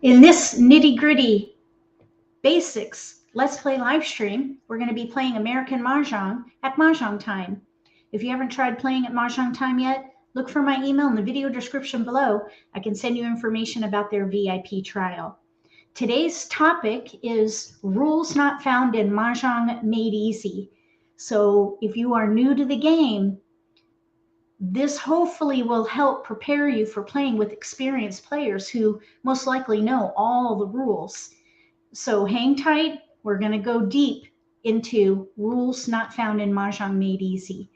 In this nitty-gritty basics Let's Play live stream, we're going to be playing American Mah Jongg at Mahjong Time. If you haven't tried playing at Mahjong Time yet, look for my email in the video description below. I can send you information about their VIP trial. Today's topic is rules not found in Mahjong Made Easy. So if you are new to the game, this hopefully will help prepare you for playing with experienced players who most likely know all the rules. So hang tight. We're going to go deep into rules not found in Mahjong Made Easy.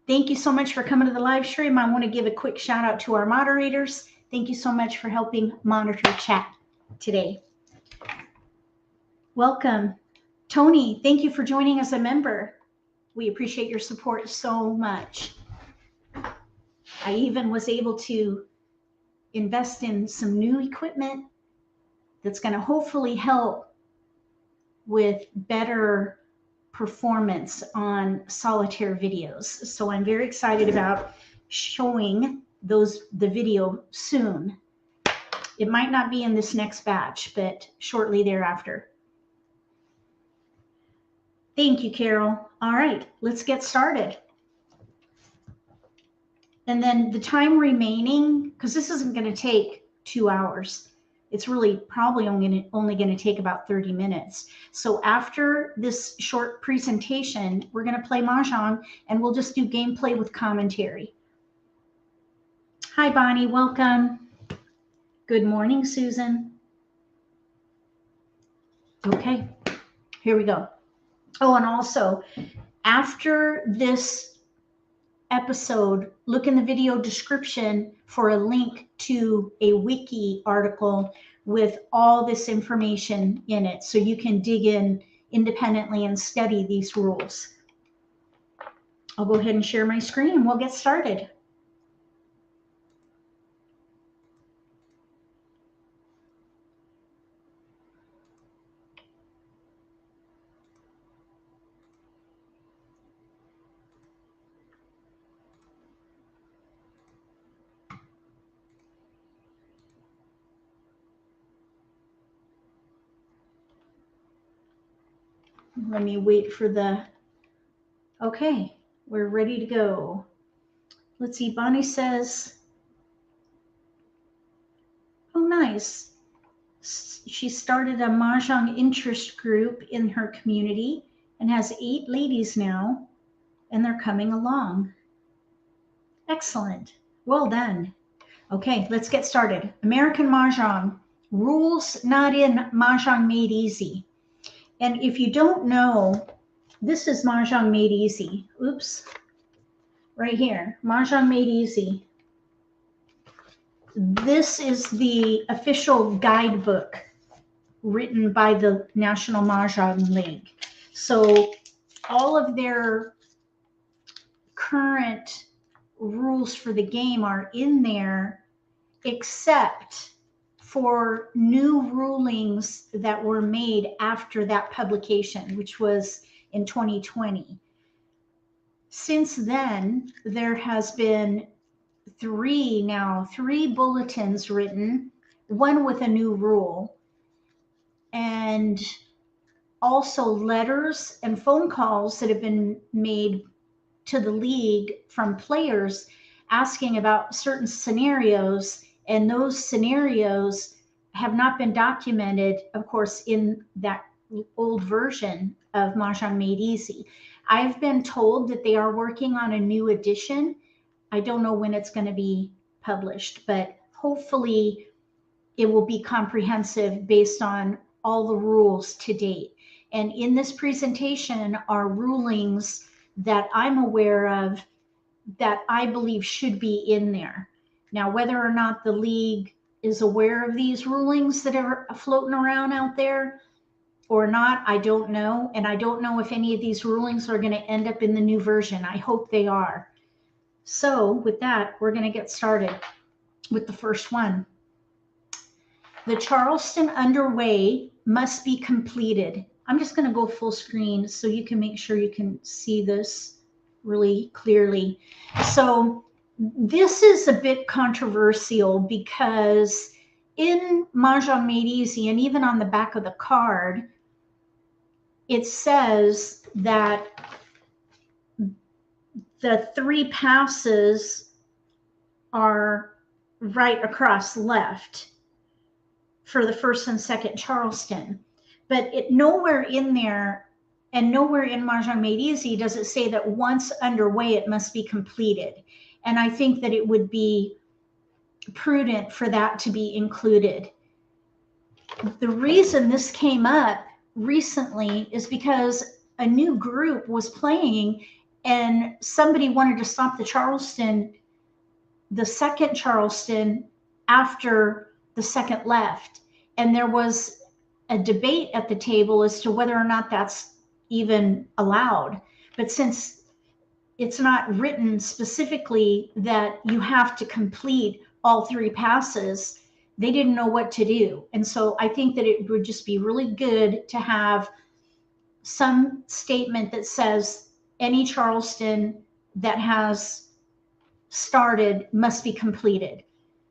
Thank you so much for coming to the live stream. I want to give a quick shout out to our moderators. Thank you so much for helping monitor chat today. Welcome. Tony, thank you for joining as a member. We appreciate your support so much. I even was able to invest in some new equipment that's going to hopefully help with better performance on solitaire videos. So I'm very excited about showing the video soon. It might not be in this next batch, but shortly thereafter. Thank you, Carol. All right, let's get started. And then the time remaining, because this isn't going to take 2 hours. It's really probably only going to take about 30 minutes. So after this short presentation, we're going to play Mahjong and we'll just do gameplay with commentary. Hi, Bonnie. Welcome. Good morning, Susan. Okay, here we go. Oh, and also, after this episode, look in the video description for a link to a wiki article with all this information in it, so you can dig in independently and study these rules. I'll go ahead and share my screen and we'll get started. Let me wait for the, okay, we're ready to go. Let's see, Bonnie says, oh, nice. She started a Mahjong interest group in her community and has 8 ladies now, and they're coming along. Excellent. Well done. Okay, let's get started. American Mah Jongg, rules not in Mahjong Made Easy. And if you don't know, this is Mahjong Made Easy. Oops, right here, Mahjong Made Easy. This is the official guidebook written by the National Mah Jongg League. So all of their current rules for the game are in there, except for new rulings that were made after that publication, which was in 2020. Since then, there has been 3 bulletins written, one with a new rule, and also letters and phone calls that have been made to the league from players asking about certain scenarios, and those scenarios have not been documented, of course, in that old version of Mahjong Made Easy. I've been told that they are working on a new edition. I don't know when it's going to be published, but hopefully it will be comprehensive based on all the rules to date. And in this presentation are rulings that I'm aware of that I believe should be in there. Now, whether or not the league is aware of these rulings that are floating around out there or not, I don't know. And I don't know if any of these rulings are going to end up in the new version. I hope they are. So with that, we're going to get started with the first one. The Charleston underway must be completed. I'm just going to go full screen so you can make sure you can see this really clearly. So this is a bit controversial because in Mahjong Made Easy, and even on the back of the card, it says that the 3 passes are right across left for the first and second Charleston. But nowhere in there and nowhere in Mahjong Made Easy does it say that once underway, it must be completed. And I think that it would be prudent for that to be included. The reason this came up recently is because a new group was playing and somebody wanted to stop the Charleston, the second Charleston, after the second left. And there was a debate at the table as to whether or not that's even allowed. But since it's not written specifically that you have to complete all 3 passes, they didn't know what to do. And so I think that it would just be really good to have some statement that says any Charleston that has started must be completed.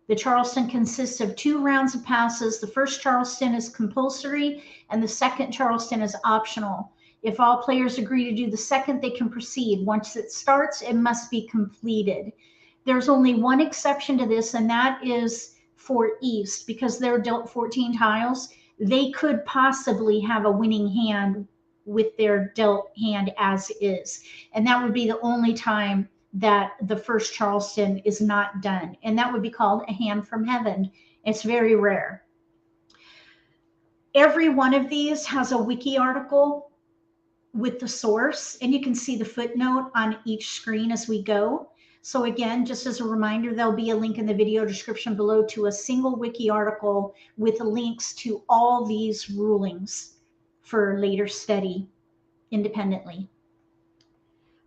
The Charleston consists of 2 rounds of passes. The first Charleston is compulsory and the second Charleston is optional. If all players agree to do the second, they can proceed. Once it starts, it must be completed. There's only one exception to this, and that is for East, because they're dealt 14 tiles. They could possibly have a winning hand with their dealt hand as is. And that would be the only time that the first Charleston is not done. And that would be called a hand from heaven. It's very rare. Every one of these has a wiki article with the source, and you can see the footnote on each screen as we go. So again, just as a reminder, there'll be a link in the video description below to a single wiki article with links to all these rulings for later study independently.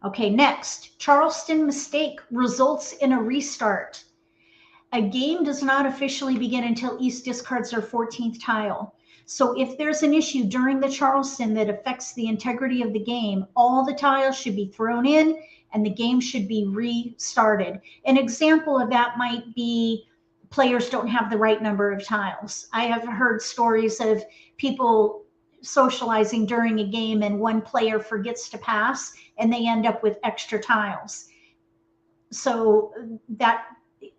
Okay, next, Charleston mistake results in a restart. A game does not officially begin until East discards their 14th tile. So if there's an issue during the Charleston that affects the integrity of the game, all the tiles should be thrown in and the game should be restarted. An example of that might be players don't have the right number of tiles. I have heard stories of people socializing during a game and one player forgets to pass and they end up with extra tiles. So that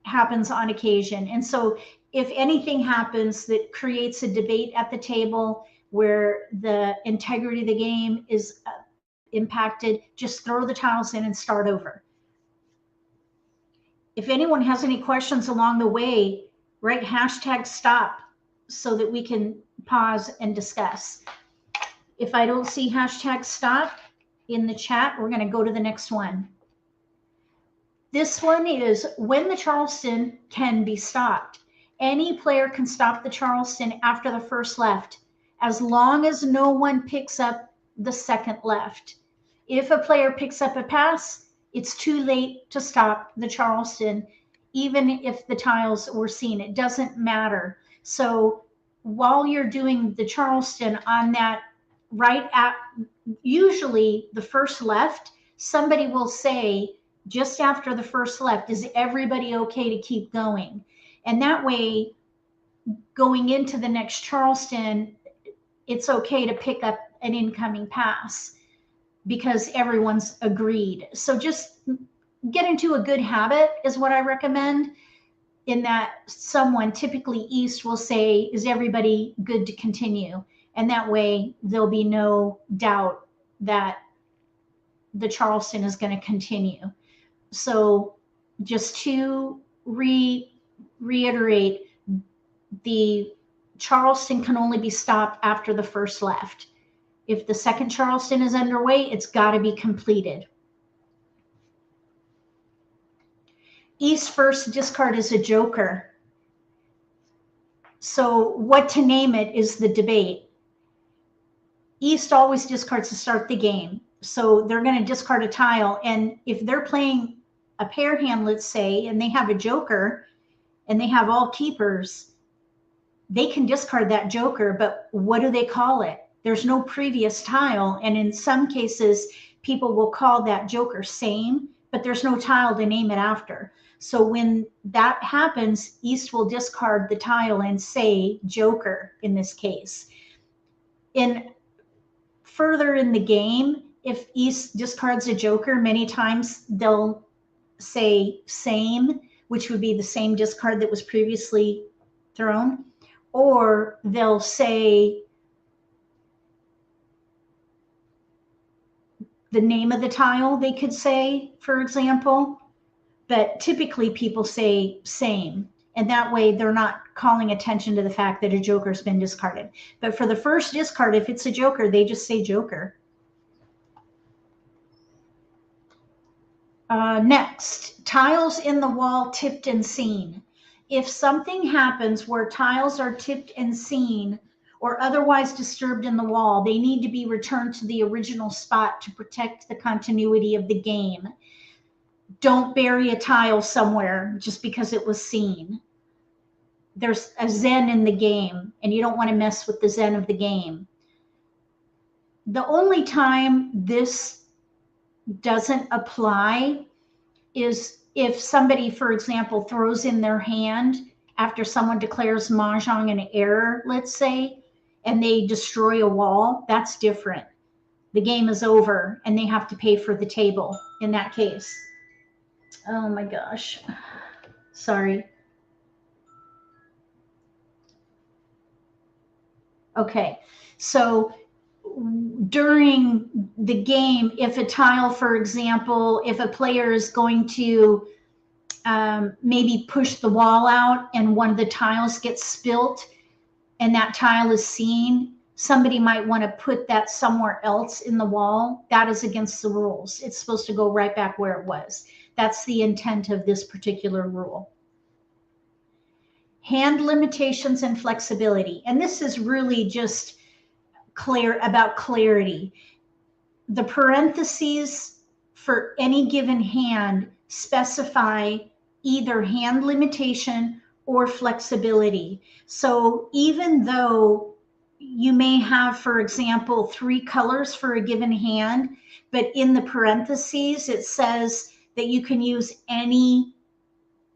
happens on occasion. And so if anything happens that creates a debate at the table where the integrity of the game is impacted, just throw the tiles in and start over. If anyone has any questions along the way, write #stop so that we can pause and discuss. If I don't see #stop in the chat, we're going to go to the next one. This one is when the Charleston can be stopped. Any player can stop the Charleston after the first left, as long as no one picks up the second left. If a player picks up a pass, it's too late to stop the Charleston, even if the tiles were seen. It doesn't matter. So while you're doing the Charleston on that right at usually the first left, somebody will say just after the first left, is everybody okay to keep going? And that way, going into the next Charleston, it's okay to pick up an incoming pass because everyone's agreed. So just get into a good habit is what I recommend, in that someone, typically East, will say, is everybody good to continue? And that way there'll be no doubt that the Charleston is going to continue. So just to reiterate, the Charleston can only be stopped after the first left. If the second Charleston is underway, it's got to be completed. East first discard is a joker. So what to name it is the debate. East always discards to start the game. So they're going to discard a tile. And if they're playing a pair hand, let's say, and they have a joker and they have all keepers, they can discard that joker, but what do they call it? There's no previous tile. And in some cases, people will call that joker same, but there's no tile to name it after. So when that happens, East will discard the tile and say Joker in this case. Further in the game, if East discards a Joker, many times they'll say same, which would be the same discard that was previously thrown, or they'll say the name of the tile, they could say, for example, but typically people say same, and that way they're not calling attention to the fact that a Joker's been discarded. But for the first discard, if it's a Joker, they just say Joker. Next, tiles in the wall tipped and seen. If something happens where tiles are tipped and seen or otherwise disturbed in the wall, they need to be returned to the original spot to protect the continuity of the game. Don't bury a tile somewhere just because it was seen. There's a zen in the game, and you don't want to mess with the zen of the game. The only time this doesn't apply is if somebody, for example, throws in their hand after someone declares Mahjong an error, let's say, and they destroy a wall. That's different. The game is over and they have to pay for the table in that case. Oh my gosh. Sorry. Okay, so during the game, if a tile, for example, if a player is going to maybe push the wall out and one of the tiles gets spilt and that tile is seen, somebody might want to put that somewhere else in the wall. That is against the rules. It's supposed to go right back where it was. That's the intent of this particular rule. Hand limitations and flexibility. And this is really just clear about clarity. The parentheses for any given hand specify either hand limitation or flexibility. So even though you may have, for example, 3 colors for a given hand, but in the parentheses it says that you can use any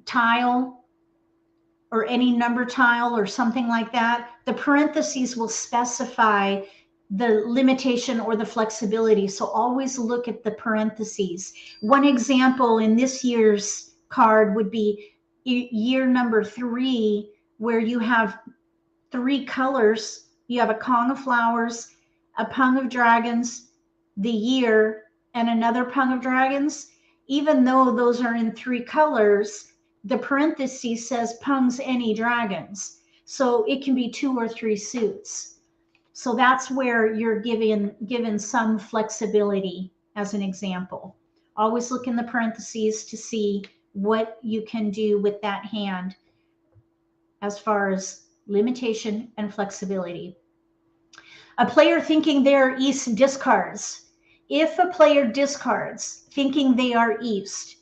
tile or any number tile or something like that, the parentheses will specify the limitation or the flexibility. So always look at the parentheses. One example in this year's card would be year number 3, where you have 3 colors. You have a Kong of Flowers, a Pung of Dragons, the year, and another Pung of Dragons. Even though those are in 3 colors, the parenthesis says Pungs any dragons. So it can be 2 or 3 suits. So that's where you're given some flexibility as an example. Always look in the parentheses to see what you can do with that hand as far as limitation and flexibility. A player thinking they are East discards. If a player discards thinking they are East,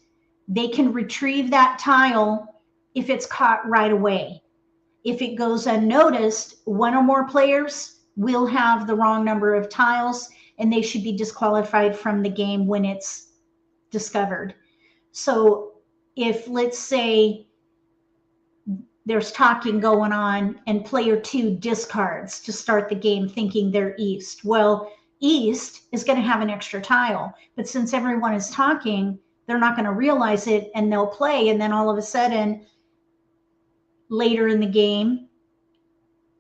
they can retrieve that tile if it's caught right away. If it goes unnoticed, 1 or more players will have the wrong number of tiles and they should be disqualified from the game when it's discovered. So if, let's say, there's talking going on and player 2 discards to start the game thinking they're East. Well, East is going to have an extra tile, but since everyone is talking, they're not going to realize it and they'll play. And then all of a sudden, later in the game,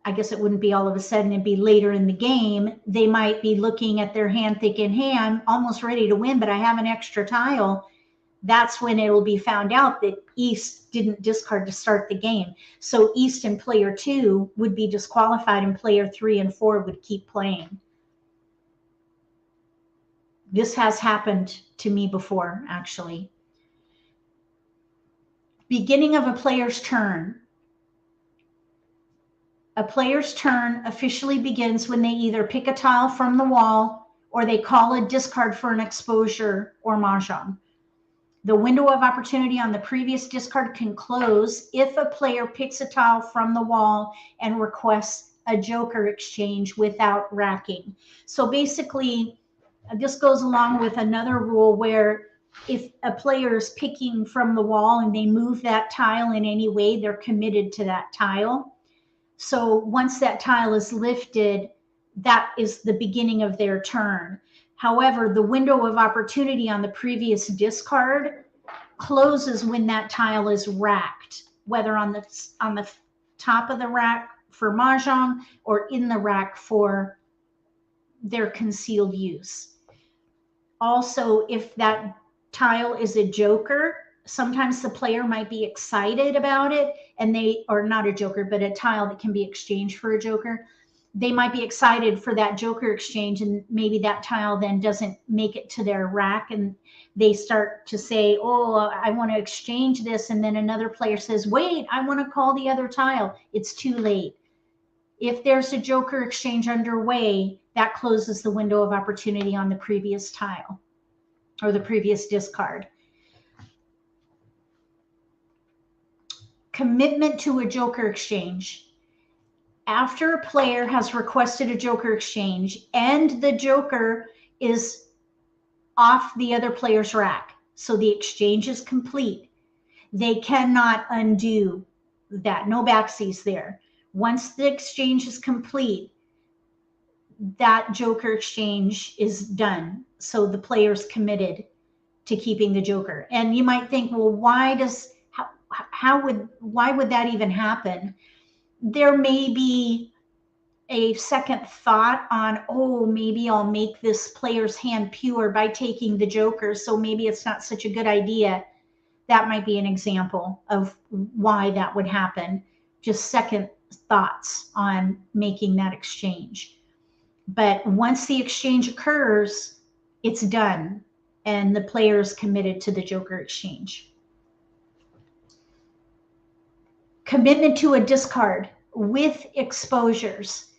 I guess it wouldn't be all of a sudden, it'd be later in the game, they might be looking at their hand thinking, hey, I'm almost ready to win, but I have an extra tile. That's when it will be found out that East didn't discard to start the game. So East and player 2 would be disqualified and player 3 and 4 would keep playing. This has happened to me before, actually. Beginning of a player's turn. A player's turn officially begins when they either pick a tile from the wall or they call a discard for an exposure or mahjong. The window of opportunity on the previous discard can close if a player picks a tile from the wall and requests a joker exchange without racking. So basically, this goes along with another rule where if a player is picking from the wall and they move that tile in any way, they're committed to that tile. So once that tile is lifted, that is the beginning of their turn. However, the window of opportunity on the previous discard closes when that tile is racked, whether on the top of the rack for Mahjong or in the rack for their concealed use. Also, if that tile is a joker, sometimes the player might be excited about it, and they are not a joker, but a tile that can be exchanged for a joker. They might be excited for that joker exchange, and maybe that tile then doesn't make it to their rack, and they start to say, oh, I want to exchange this. And then another player says, wait, I want to call the other tile. It's too late. If there's a joker exchange underway, that closes the window of opportunity on the previous tile or the previous discard. Commitment to a joker exchange. After a player has requested a joker exchange and the joker is off the other player's rack, so the exchange is complete, they cannot undo that. No backsies there. Once the exchange is complete, that joker exchange is done. So the player's committed to keeping the joker. And you might think, well, why would that even happen? There may be a second thought on, oh, maybe I'll make this player's hand pure by taking the joker, so maybe it's not such a good idea. That might be an example of why that would happen. Just second thoughts on making that exchange. But once the exchange occurs, it's done, and the player is committed to the joker exchange. Commitment to a discard with exposures.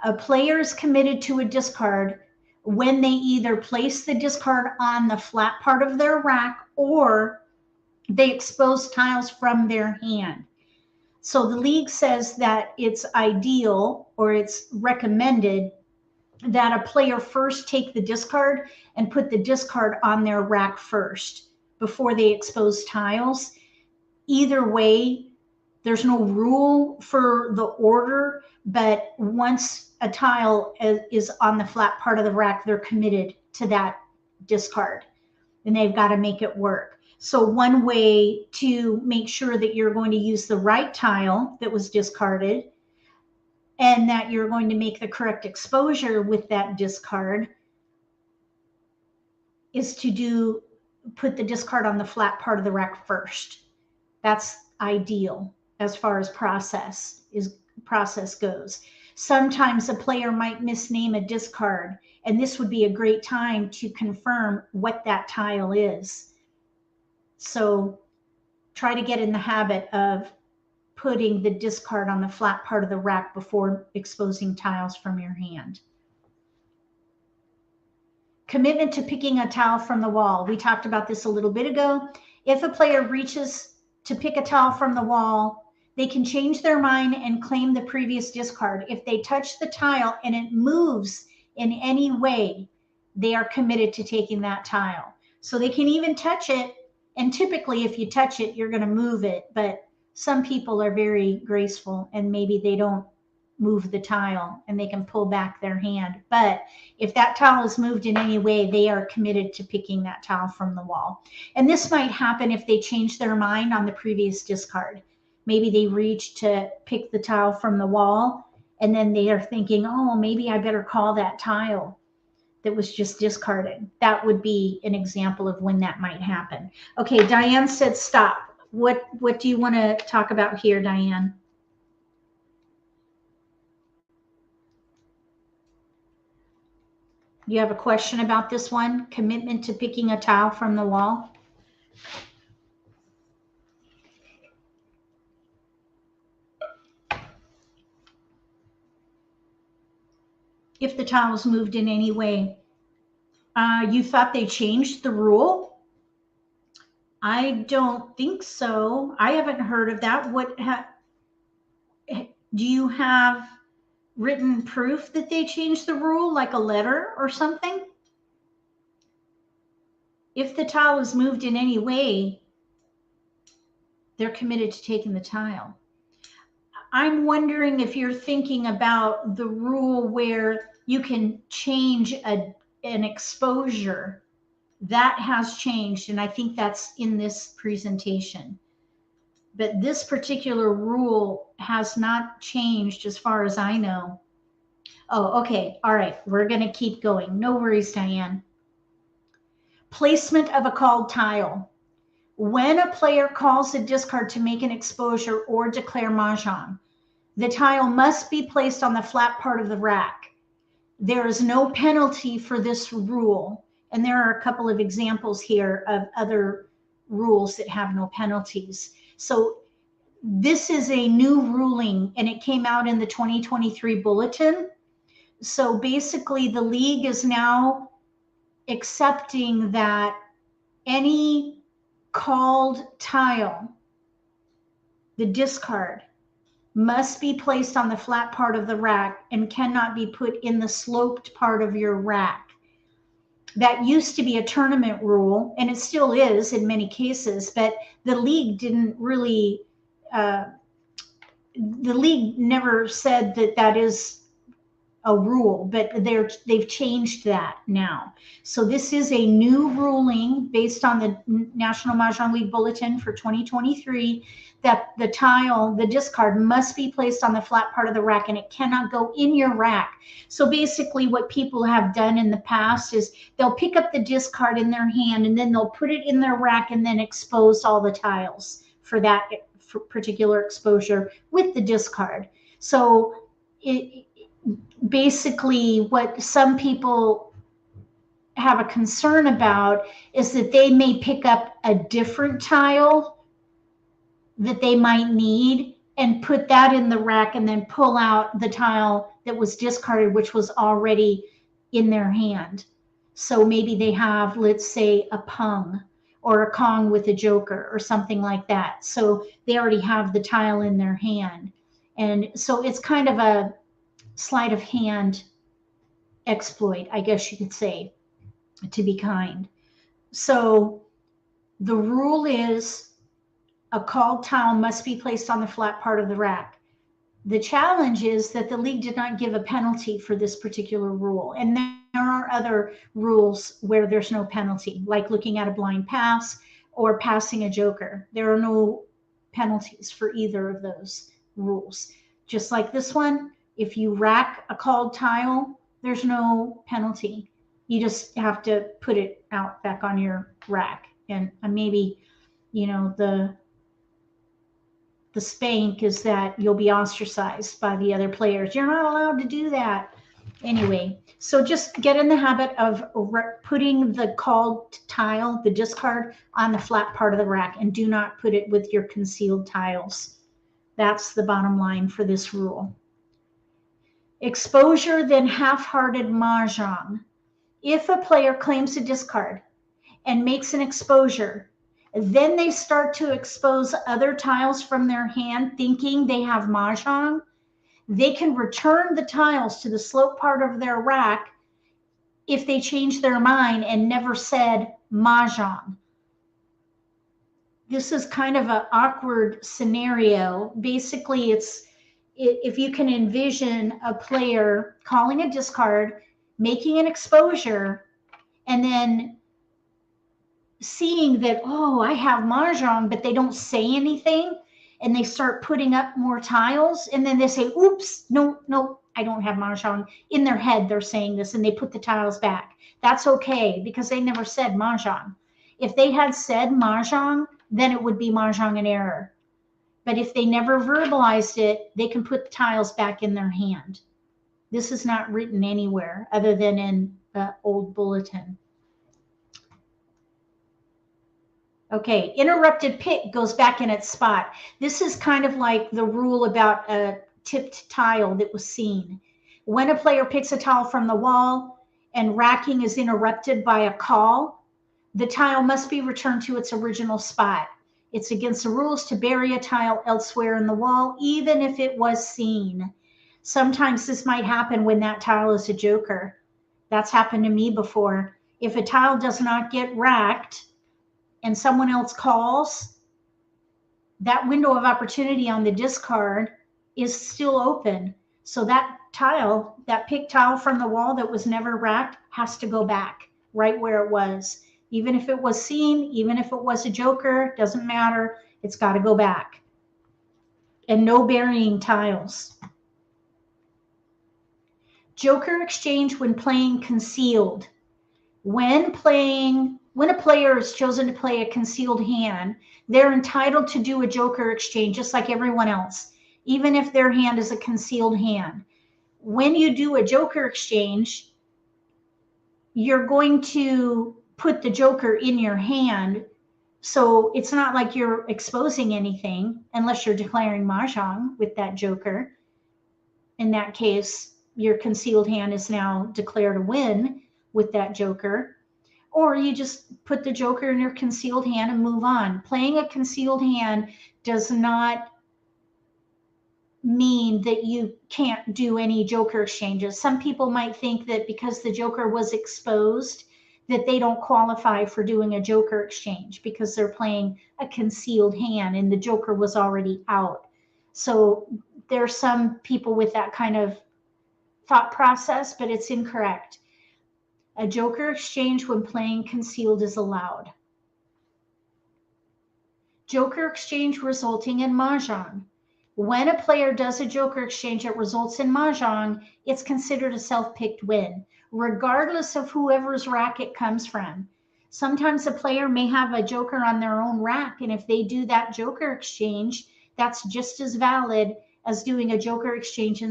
A player is committed to a discard when they either place the discard on the flat part of their rack or they expose tiles from their hand. So the league says that it's ideal or it's recommended that a player first take the discard and put the discard on their rack first before they expose tiles. Either way, there's no rule for the order, but once a tile is on the flat part of the rack, they're committed to that discard and they've got to make it work. So one way to make sure that you're going to use the right tile that was discarded and that you're going to make the correct exposure with that discard is to put the discard on the flat part of the rack first. That's ideal as far as process goes. Sometimes a player might misname a discard, and this would be a great time to confirm what that tile is. So try to get in the habit of putting the discard on the flat part of the rack before exposing tiles from your hand. Commitment to picking a tile from the wall. We talked about this a little bit ago. If a player reaches to pick a tile from the wall, they can change their mind and claim the previous discard. If they touch the tile and it moves in any way, they are committed to taking that tile. So they can even touch it, and typically if you touch it, you're going to move it, but some people are very graceful and maybe they don't move the tile and they can pull back their hand. But if that tile is moved in any way, they are committed to picking that tile from the wall. And this might happen if they change their mind on the previous discard. Maybe they reach to pick the tile from the wall and then they are thinking, oh, maybe I better call that tile that was just discarded. That would be an example of when that might happen. Okay, Diane said stop. What do you want to talk about here, Diane? You have a question about this one? Commitment to picking a tile from the wall? If the tile was moved in any way. You thought they changed the rule? I don't think so. I haven't heard of that. Do you have written proof that they changed the rule, like a letter or something? If the tile is moved in any way, they're committed to taking the tile. I'm wondering if you're thinking about the rule where you can change an exposure. That has changed, and I think that's in this presentation. But this particular rule has not changed as far as I know. Oh, okay. All right. We're going to keep going. No worries, Diane. Placement of a called tile. When a player calls a discard to make an exposure or declare Mahjong, the tile must be placed on the flat part of the rack. There is no penalty for this rule. And there are a couple of examples here of other rules that have no penalties. So this is a new ruling, and it came out in the 2023 bulletin. So basically, the league is now accepting that any called tile, the discard, must be placed on the flat part of the rack and cannot be put in the sloped part of your rack. That used to be a tournament rule, and it still is in many cases, but the league didn't really, the league never said that that is a rule, but they've changed that now. So this is a new ruling based on the National Mah Jongg League Bulletin for 2023 that the tile, the discard, must be placed on the flat part of the rack and it cannot go in your rack. So basically what people have done in the past is they'll pick up the discard in their hand and then they'll put it in their rack and then expose all the tiles for that particular exposure with the discard. So basically what some people have a concern about is that they may pick up a different tile that they might need and put that in the rack and then pull out the tile that was discarded, which was already in their hand. So maybe they have, let's say, a pung or a Kong with a joker or something like that. So they already have the tile in their hand. And so it's kind of a sleight of hand exploit, I guess you could say, to be kind. So the rule is a called tile must be placed on the flat part of the rack. The challenge is that the league did not give a penalty for this particular rule. And there are other rules where there's no penalty, like looking at a blind pass or passing a joker. There are no penalties for either of those rules. Just like this one, if you rack a called tile, there's no penalty. You just have to put it out back on your rack. And maybe, you know, the spank is that you'll be ostracized by the other players. You're not allowed to do that. Anyway, so just get in the habit of putting the called tile, the discard, on the flat part of the rack, and do not put it with your concealed tiles. That's the bottom line for this rule. Exposure, then half-hearted Mahjong. If a player claims a discard and makes an exposure, then they start to expose other tiles from their hand thinking they have Mahjong, they can return the tiles to the slope part of their rack if they change their mind and never said Mahjong. This is kind of an awkward scenario. Basically, it's if you can envision a player calling a discard, making an exposure, and then seeing that, oh, I have Mahjong, but they don't say anything, and they start putting up more tiles, and then they say, oops, no, I don't have Mahjong. In their head, they're saying this, and they put the tiles back. That's okay, because they never said Mahjong. If they had said Mahjong, then it would be Mahjong in error. But if they never verbalized it, they can put the tiles back in their hand. This is not written anywhere other than in the old bulletin. Okay, interrupted pick goes back in its spot. This is kind of like the rule about a tipped tile that was seen. When a player picks a tile from the wall and racking is interrupted by a call, the tile must be returned to its original spot. It's against the rules to bury a tile elsewhere in the wall, even if it was seen. Sometimes this might happen when that tile is a joker. That's happened to me before. If a tile does not get racked and someone else calls, that window of opportunity on the discard is still open. So that tile, that picked tile from the wall that was never racked, has to go back right where it was. Even if it was seen, even if it was a joker, doesn't matter. It's got to go back. And no burying tiles. Joker exchange when playing concealed. When a player is chosen to play a concealed hand, they're entitled to do a joker exchange just like everyone else, even if their hand is a concealed hand. When you do a joker exchange, you're going to put the joker in your hand. So it's not like you're exposing anything unless you're declaring Mahjong with that joker. In that case, your concealed hand is now declared a win with that joker. Or you just put the joker in your concealed hand and move on. Playing a concealed hand does not mean that you can't do any joker exchanges. Some people might think that because the joker was exposed, that they don't qualify for doing a joker exchange because they're playing a concealed hand and the joker was already out. So there's some people with that kind of thought process, but it's incorrect. A joker exchange when playing concealed is allowed. Joker exchange resulting in Mahjong. When a player does a joker exchange that results in Mahjong, it's considered a self-picked win, regardless of whoever's rack it comes from. Sometimes a player may have a joker on their own rack, and if they do that joker exchange, that's just as valid as doing a joker exchange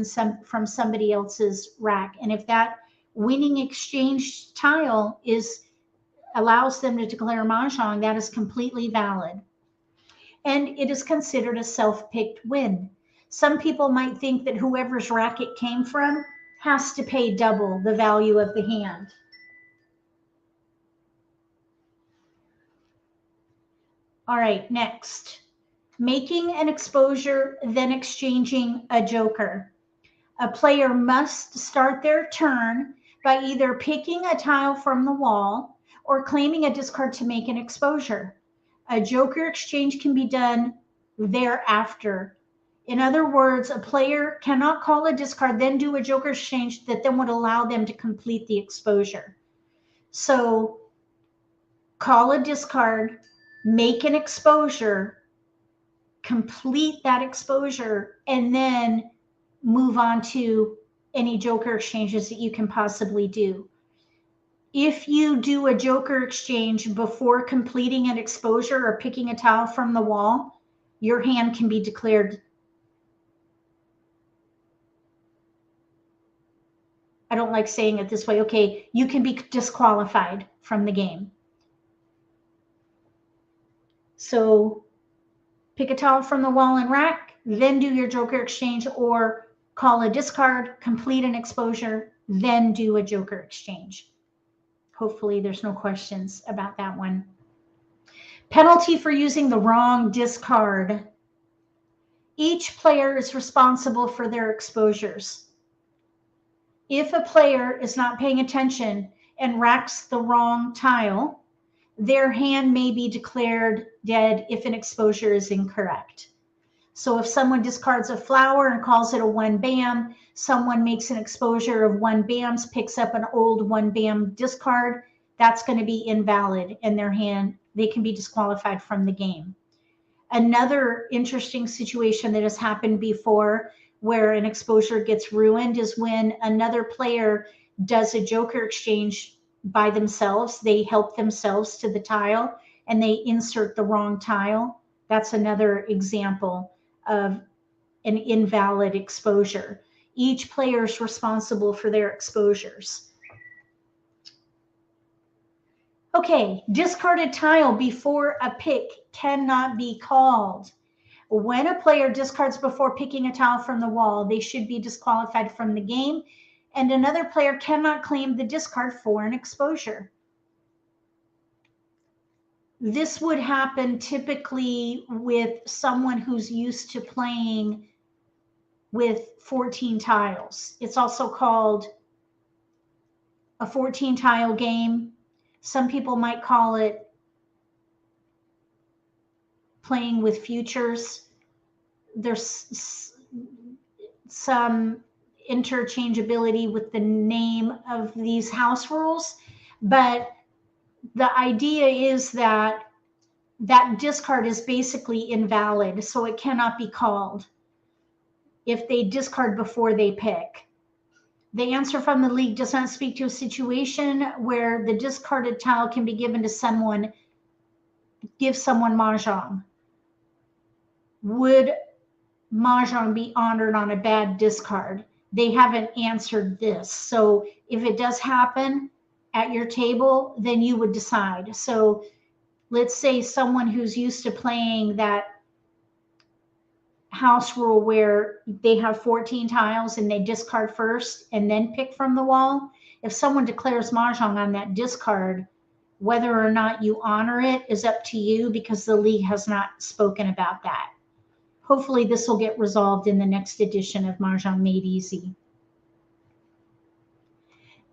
from somebody else's rack. And if that winning exchange tile allows them to declare Mahjong, that is completely valid. And it is considered a self-picked win. Some people might think that whoever's rack it came from has to pay double the value of the hand. All right, next. Making an exposure, then exchanging a joker. A player must start their turn by either picking a tile from the wall or claiming a discard to make an exposure. A joker exchange can be done thereafter. In other words, a player cannot call a discard, then do a joker exchange that then would allow them to complete the exposure. So call a discard, make an exposure, complete that exposure, and then move on to any joker exchanges that you can possibly do. If you do a joker exchange before completing an exposure or picking a tile from the wall, your hand can be declared. I don't like saying it this way. Okay, you can be disqualified from the game. So pick a tile from the wall and rack, then do your joker exchange, or call a discard, complete an exposure, then do a joker exchange. Hopefully there's no questions about that one. Penalty for using the wrong discard. Each player is responsible for their exposures. If a player is not paying attention and racks the wrong tile, their hand may be declared dead if an exposure is incorrect. So if someone discards a flower and calls it a one bam, someone makes an exposure of one bams, picks up an old one bam discard, that's going to be invalid in their hand. They can be disqualified from the game. Another interesting situation that has happened before where an exposure gets ruined is when another player does a joker exchange by themselves. They help themselves to the tile and they insert the wrong tile. That's another example of an invalid exposure. Each player is responsible for their exposures. Okay, discarded tile before a pick cannot be called. When a player discards before picking a tile from the wall, they should be disqualified from the game, and another player cannot claim the discard for an exposure. This would happen typically with someone who's used to playing with 14 tiles. It's also called a 14 tile game. Some people might call it playing with futures. There's some interchangeability with the name of these house rules, but the idea is that that discard is basically invalid, so it cannot be called if they discard before they pick. The answer from the league does not speak to a situation where the discarded tile can be given to someone, give someone Mahjong. Would Mahjong be honored on a bad discard? They haven't answered this. So if it does happen at your table, then you would decide. So let's say someone who's used to playing that house rule where they have 14 tiles and they discard first and then pick from the wall. If someone declares Mahjong on that discard, whether or not you honor it is up to you, because the league has not spoken about that. Hopefully this will get resolved in the next edition of Mahjong Made Easy.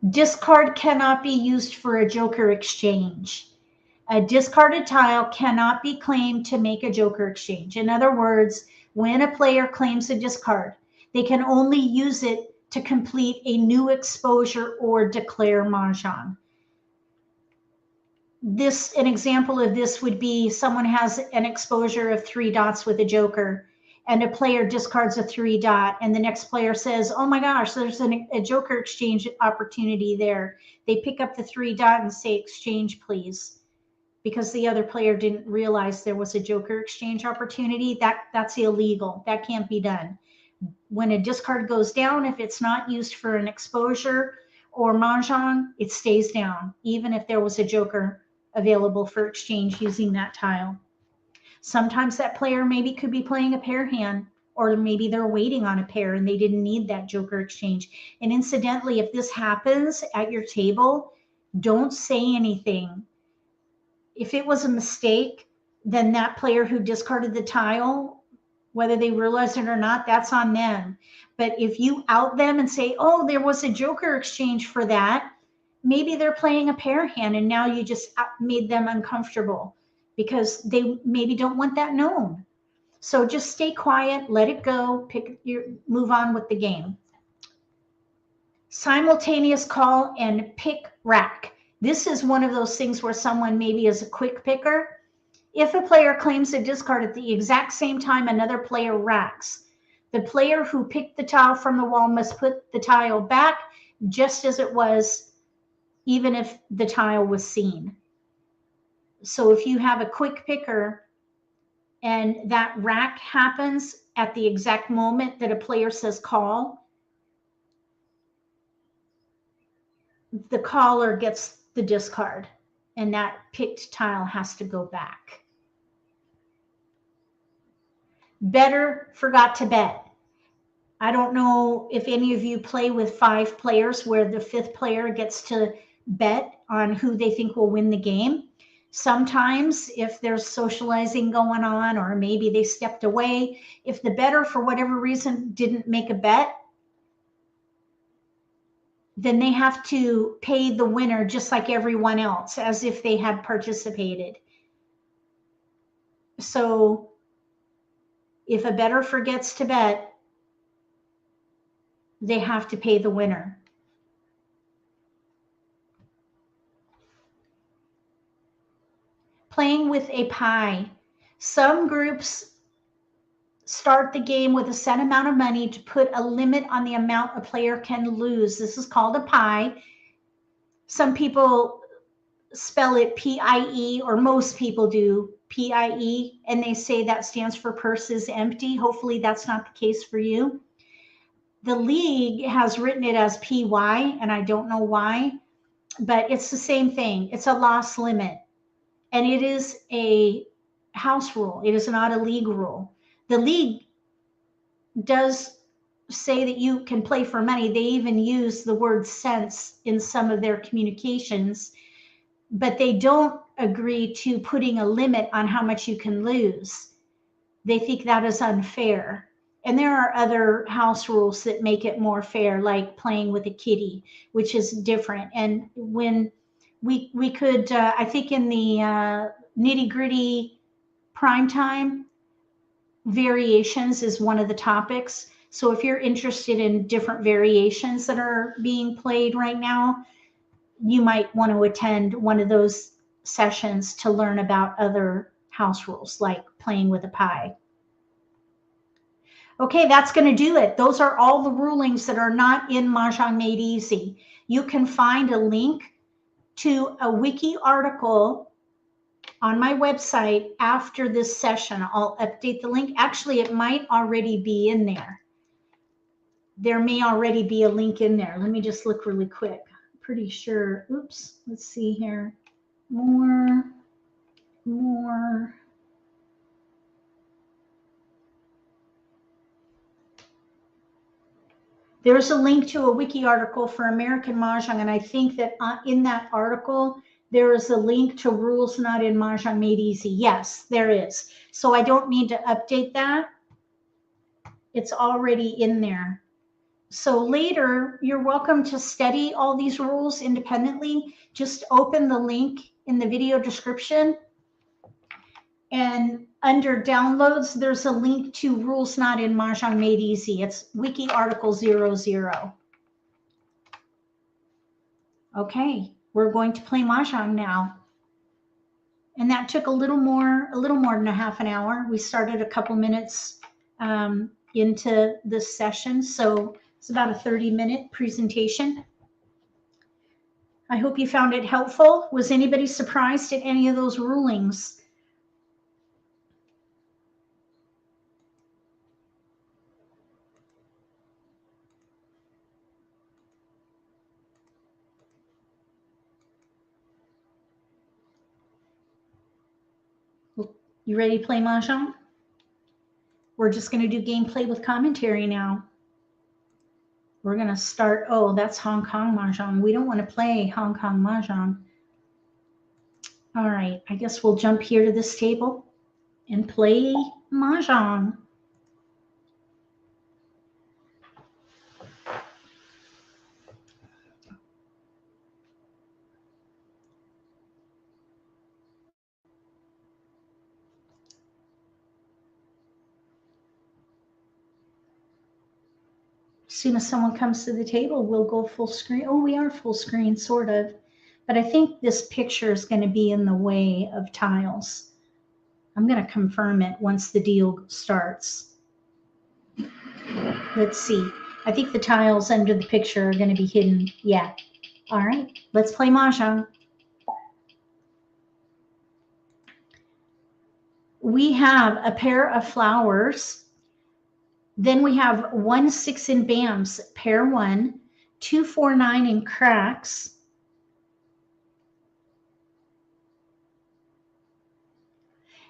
Discard cannot be used for a joker exchange. A discarded tile cannot be claimed to make a joker exchange. In other words, when a player claims a discard, they can only use it to complete a new exposure or declare Mahjong. An example of this would be someone has an exposure of 3 dots with a joker, and a player discards a 3 dot, and the next player says, oh my gosh, there's a joker exchange opportunity there. They pick up the 3 dot and say, exchange please, because the other player didn't realize there was a joker exchange opportunity. That's illegal. That can't be done. When a discard goes down, if it's not used for an exposure or Mahjong, it stays down, even if there was a joker available for exchange using that tile. Sometimes that player maybe could be playing a pair hand, or maybe they're waiting on a pair and they didn't need that joker exchange. And incidentally, if this happens at your table, don't say anything. If it was a mistake, then that player who discarded the tile, whether they realize it or not, that's on them. But if you out them and say, oh, there was a joker exchange for that, maybe they're playing a pair hand and now you just made them uncomfortable because they maybe don't want that known. So just stay quiet, let it go, move on with the game. Simultaneous call and pick rack. This is one of those things where someone maybe is a quick picker. If a player claims a discard at the exact same time another player racks, the player who picked the tile from the wall must put the tile back just as it was, even if the tile was seen. So if you have a quick picker and that rack happens at the exact moment that a player says call, the caller gets the discard and that picked tile has to go back. Better forgot to bet. I don't know if any of you play with 5 players where the 5th player gets to bet on who they think will win the game. Sometimes if there's socializing going on, or maybe they stepped away, if the bettor for whatever reason didn't make a bet, then they have to pay the winner just like everyone else, as if they had participated. So if a bettor forgets to bet, they have to pay the winner. Playing with a pie. Some groups start the game with a set amount of money to put a limit on the amount a player can lose. This is called a pie. Some people spell it P-I-E, or most people do P-I-E, and they say that stands for purse is empty. Hopefully that's not the case for you. The league has written it as P-Y, and I don't know why, but it's the same thing. It's a loss limit, and it is a house rule. It is not a league rule. The league does say that you can play for money. They even use the word cents in some of their communications, but they don't agree to putting a limit on how much you can lose. They think that is unfair. And there are other house rules that make it more fair, like playing with a kitty, which is different. And when We could, I think in the Nitty-Gritty prime time, variations is one of the topics. So if you're interested in different variations that are being played right now, you might want to attend one of those sessions to learn about other house rules, like playing with a pie. Okay, that's going to do it. Those are all the rulings that are not in Mahjong Made Easy. You can find a link to a wiki article on my website after this session. I'll update the link. Actually, it might already be in there. There may already be a link in there. Let me just look really quick. Pretty sure. Oops. Let's see here. More. There's a link to a wiki article for American Mah Jongg, and I think that in that article, there is a link to rules not in Mahjong Made Easy. Yes, there is. So I don't need to update that. It's already in there. So later, you're welcome to study all these rules independently. Just open the link in the video description. And under downloads, there's a link to rules not in Mahjong Made Easy. It's wiki article 00. Okay, we're going to play Mahjong now. And that took a little more than a half an hour. We started a couple minutes into this session, so it's about a 30-minute presentation. I hope you found it helpful. Was anybody surprised at any of those rulings? You ready to play Mahjong? We're just going to do gameplay with commentary now. We're going to start. Oh, that's Hong Kong Mahjong. We don't want to play Hong Kong Mahjong. All right, I guess we'll jump here to this table and play Mahjong. As soon as someone comes to the table, we'll go full screen. Oh, we are full screen, sort of. But I think this picture is going to be in the way of tiles. I'm going to confirm it once the deal starts. Let's see. I think the tiles under the picture are going to be hidden. Yeah. All right. Let's play Mahjong. We have a pair of flowers. Then we have 1-6 in bams, pair 1, 2-4-9 in cracks,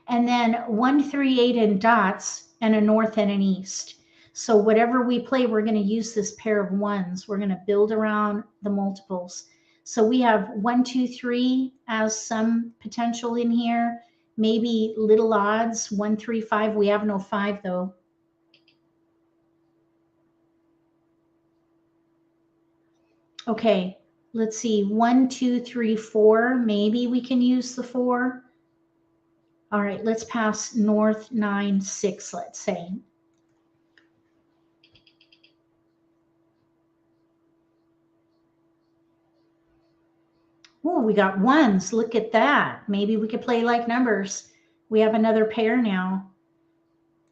and then 1-3-8 in dots, and a north and an east. So whatever we play, we're going to use this pair of ones. We're going to build around the multiples. So we have 1, 2, 3 as some potential in here. Maybe little odds, 1, 3, 5. We have no 5 though. Okay, let's see. 1, 2, 3, 4. Maybe we can use the 4. All right, let's pass north 9, 6, let's say. Oh, we got ones. Look at that. Maybe we could play like numbers. We have another pair now.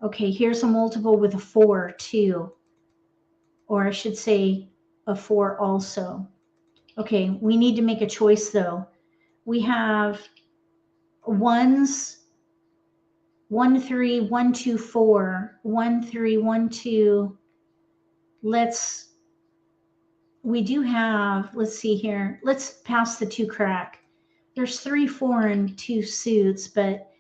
Okay, here's a multiple with a 4 too. Or I should say a 4 also. Okay, we need to make a choice though. We have ones, 1, 3, 1, 2, 4, 1, 3, 1, 2. We do have, let's see here. Let's pass the 2 crack. There's 3, 4, and 2 suits, but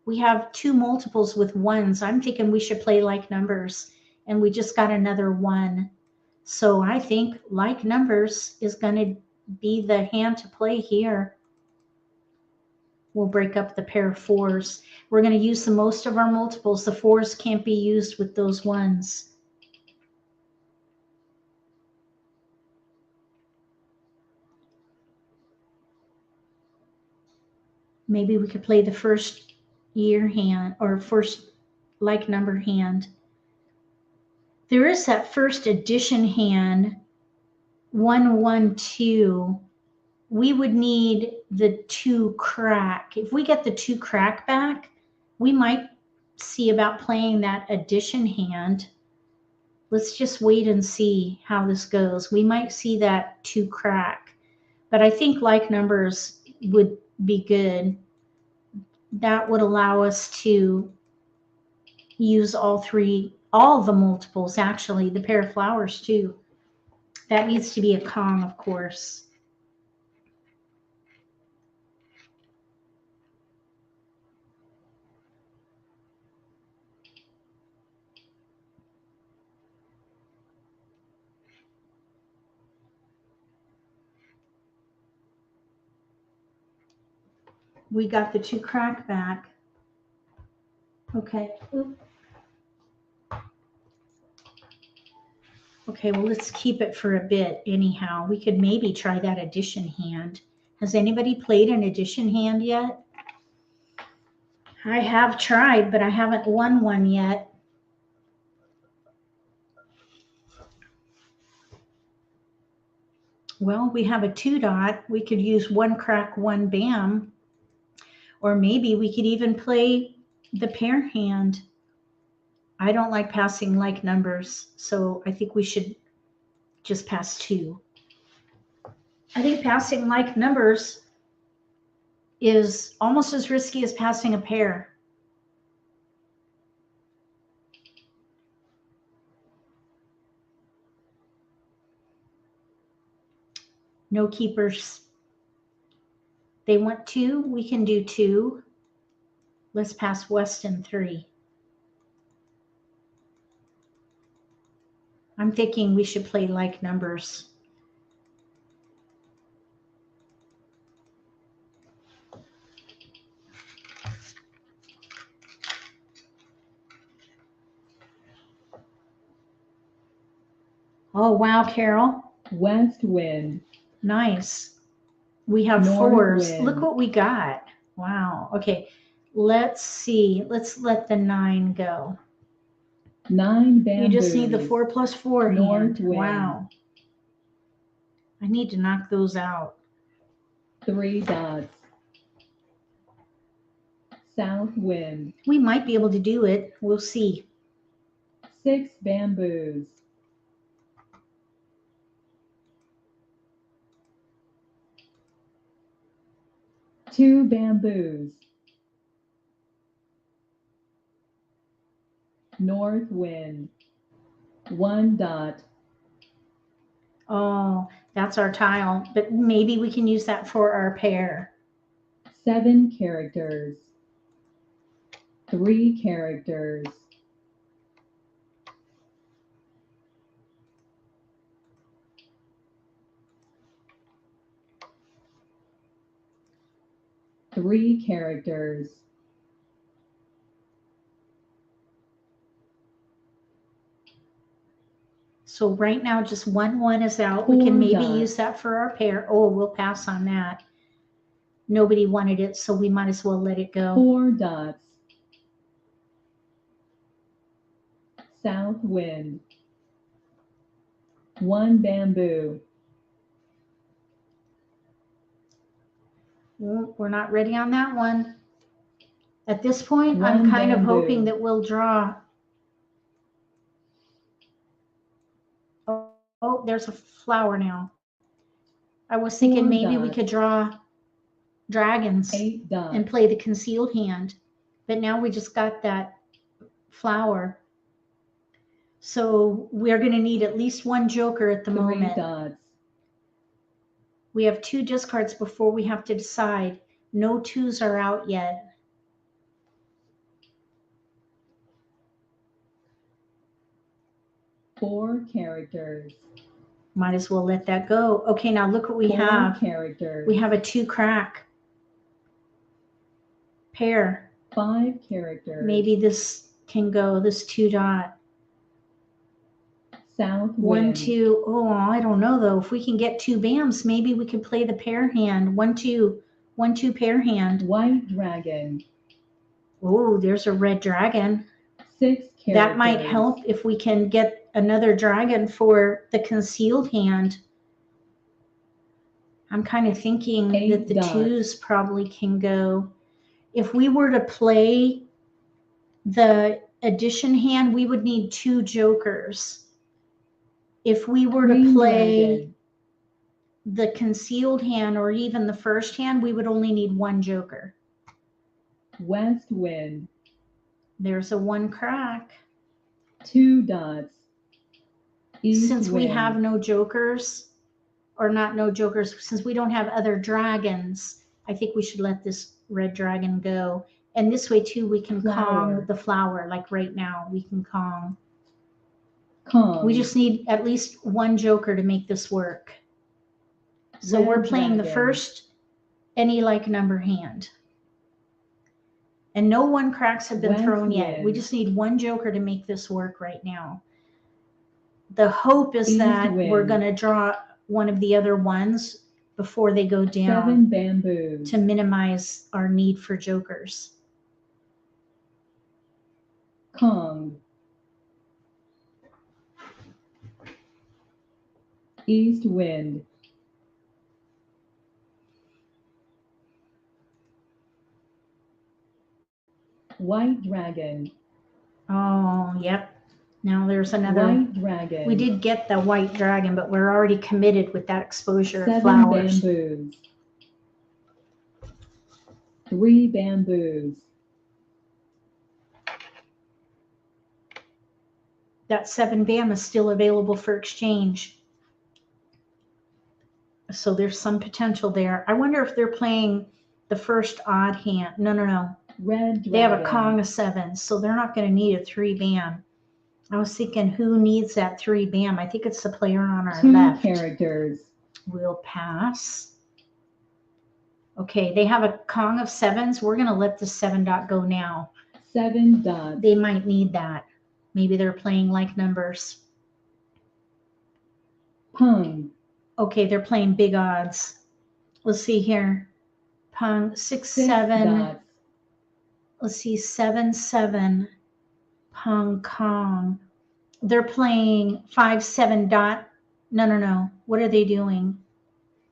we have 2 multiples with ones. I'm thinking we should play like numbers, and we just got another 1. So I think like numbers is going to be the hand to play here. We'll break up the pair of 4s. We're going to use the most of our multiples. The 4s can't be used with those 1s. Maybe we could play the first year hand or first like number hand. There is that first addition hand, 1, 1, 2. We would need the 2 crack. If we get the 2 crack back, we might see about playing that addition hand. Let's just wait and see how this goes. We might see that 2 crack, but I think like numbers would be good. That would allow us to use all the multiples, actually, the pair of flowers too. That needs to be a Kong, of course. We got the 2 crack back. Okay. Okay, well, let's keep it for a bit anyhow. We could maybe try that addition hand. Has anybody played an addition hand yet? I have tried, but I haven't won one yet. Well, we have a 2 dot. We could use 1 crack, 1 bam. Or maybe we could even play the pair hand. I don't like passing like numbers, so I think we should just pass 2. I think passing like numbers is almost as risky as passing a pair. No keepers. They want 2. We can do 2. Let's pass Weston 3. I'm thinking we should play like numbers. Oh, wow, Carol. West wind. Nice. We have North 4s. wind. Look what we got. Wow. Okay. Let's see. Let's let the 9 go. 9 bamboos. You just need the 4 plus 4 hand. North wind. Wow. I need to knock those out. 3 dots. South wind. We might be able to do it. We'll see. 6 bamboos. Two bamboos. North wind. 1 dot. Oh, that's our tile, but maybe we can use that for our pair. 7 characters. 3 characters. Three characters. So right now, just 1 1 is out. We can maybe use that for our pair. Oh, we'll pass on that. Nobody wanted it, so we might as well let it go. 4 dots. South wind. 1 bamboo. We're not ready on that one. At this point, 1 I'm kind bamboo. of hoping that we'll draw. Oh, there's a flower now. I was thinking maybe we could draw dragons 8 dots. and play the concealed hand, but now we just got that flower. So we're going to need at least 1 joker at the 3 moment. dots. We have 2 discards before we have to decide. No 2s are out yet. Four characters. Might as well let that go. Okay, now look what we 4 have. characters. We have a 2 crack pair. 5 characters. Maybe this can go, this 2 dot. South 1 wind. 2. Oh, I don't know though. If we can get 2 bams, maybe we can play the pair hand. 1 2. 1-2 pair hand. White dragon. Oh, there's a red dragon. 6 characters. That might help if we can get another dragon for the concealed hand. I'm kind of thinking 8 that the dots. 2s probably can go. If we were to play the addition hand, we would need 2 jokers. If we were to Green play dragon. the concealed hand or even the first hand, we would only need 1 joker. West wind. There's a 1 crack. 2 dots. East Since we wind. have no jokers, or not no jokers, since we don't have other dragons, I think we should let this red dragon go. And this way too, we can Flower. Kong the flower, like right now, we can Kong. Kong. We just need at least 1 joker to make this work. So Red we're playing the dragon. first any like number hand. And no 1 cracks have been West thrown yet. We wind. just need 1 joker to make this work right now. The hope is East that we're wind. going to draw one of the other ones before they go down 7 bamboos. to minimize our need for jokers. Kong. East wind. White dragon. Oh, yep. Now there's another. White dragon. We did get the white dragon, but we're already committed with that exposure of 7 flowers. bamboos. 3 bamboos. That 7 bam is still available for exchange. So there's some potential there. I wonder if they're playing the first odd hand. No. Red dragon. They have a Kong of 7s, so they're not going to need a 3 bam. I was thinking, who needs that 3 bam? I think it's the player on our 2 left. characters. We'll pass. Okay, they have a Kong of 7s. We're going to let the 7 dot go now. 7 dots. They might need that. Maybe they're playing like numbers. Pung. Okay, they're playing big odds. Let's see here. Pung, 6, 6 7. dots. Let's see, 7, 7. Pung, Kong. They're playing 5, 7 dot. No. What are they doing?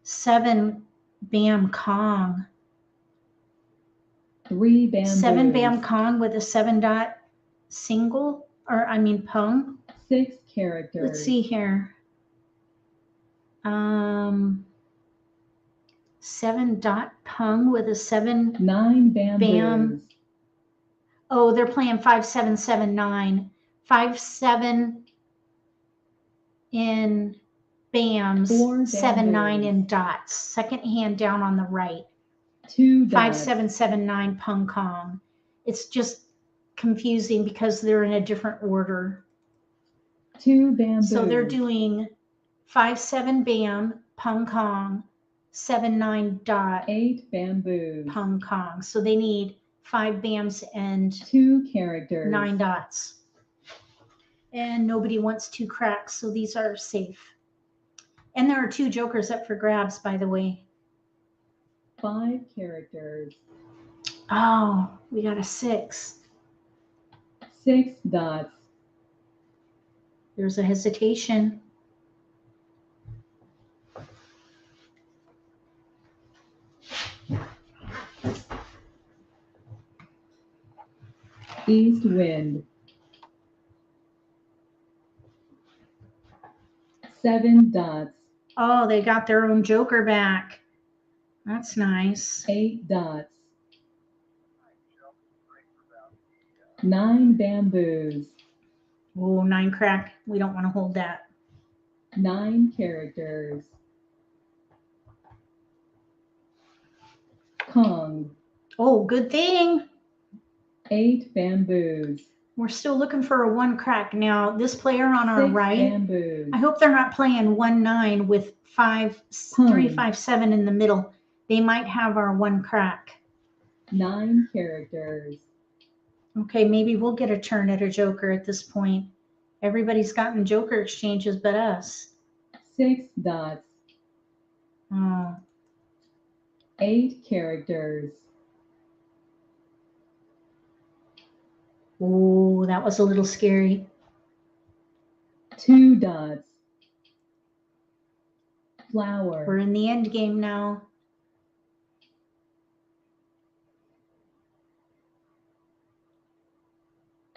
7 bam Kong. 3 bamboos. 7 bam Kong with a 7 dot single, or I mean Pung. 6 characters. Let's see here. 7 dot Pung with a 7 9 bamboos. bam. Oh, they're playing 5, 7, 7, 9. 5, 7 in bams. 4 7, 9 bamboos. in dots. Second hand down on the right. 2 5, dots. 7, 7, 9 Pung Kong. It's just confusing because they're in a different order. 2 bamboos. So they're doing 5, 7 bam Pung Kong, 7, 9 dot 8 bamboos. Pung Kong. So they need 5 bams and 2 characters. 9 dots. And nobody wants 2 cracks, so these are safe. And there are 2 jokers up for grabs, by the way. 5 characters. Oh, we got a 6. 6 dots. There's a hesitation. East wind. 7 dots. Oh, they got their own joker back. That's nice. 8 dots. 9 bamboos. Oh, 9 crack. We don't want to hold that. 9 characters. Kong. Oh, good thing. 8 bamboos. We're still looking for a 1 crack. Now, this player on our 6 right, bamboos. I hope they're not playing 1, 9 with 5, 3, 5, 7 in the middle. They might have our 1 crack. 9 characters. Okay, maybe we'll get a turn at a joker at this point. Everybody's gotten joker exchanges but us. 6 dots. Oh, 8 characters. Oh, that was a little scary. 2 dots. We're Flower. in the end game now.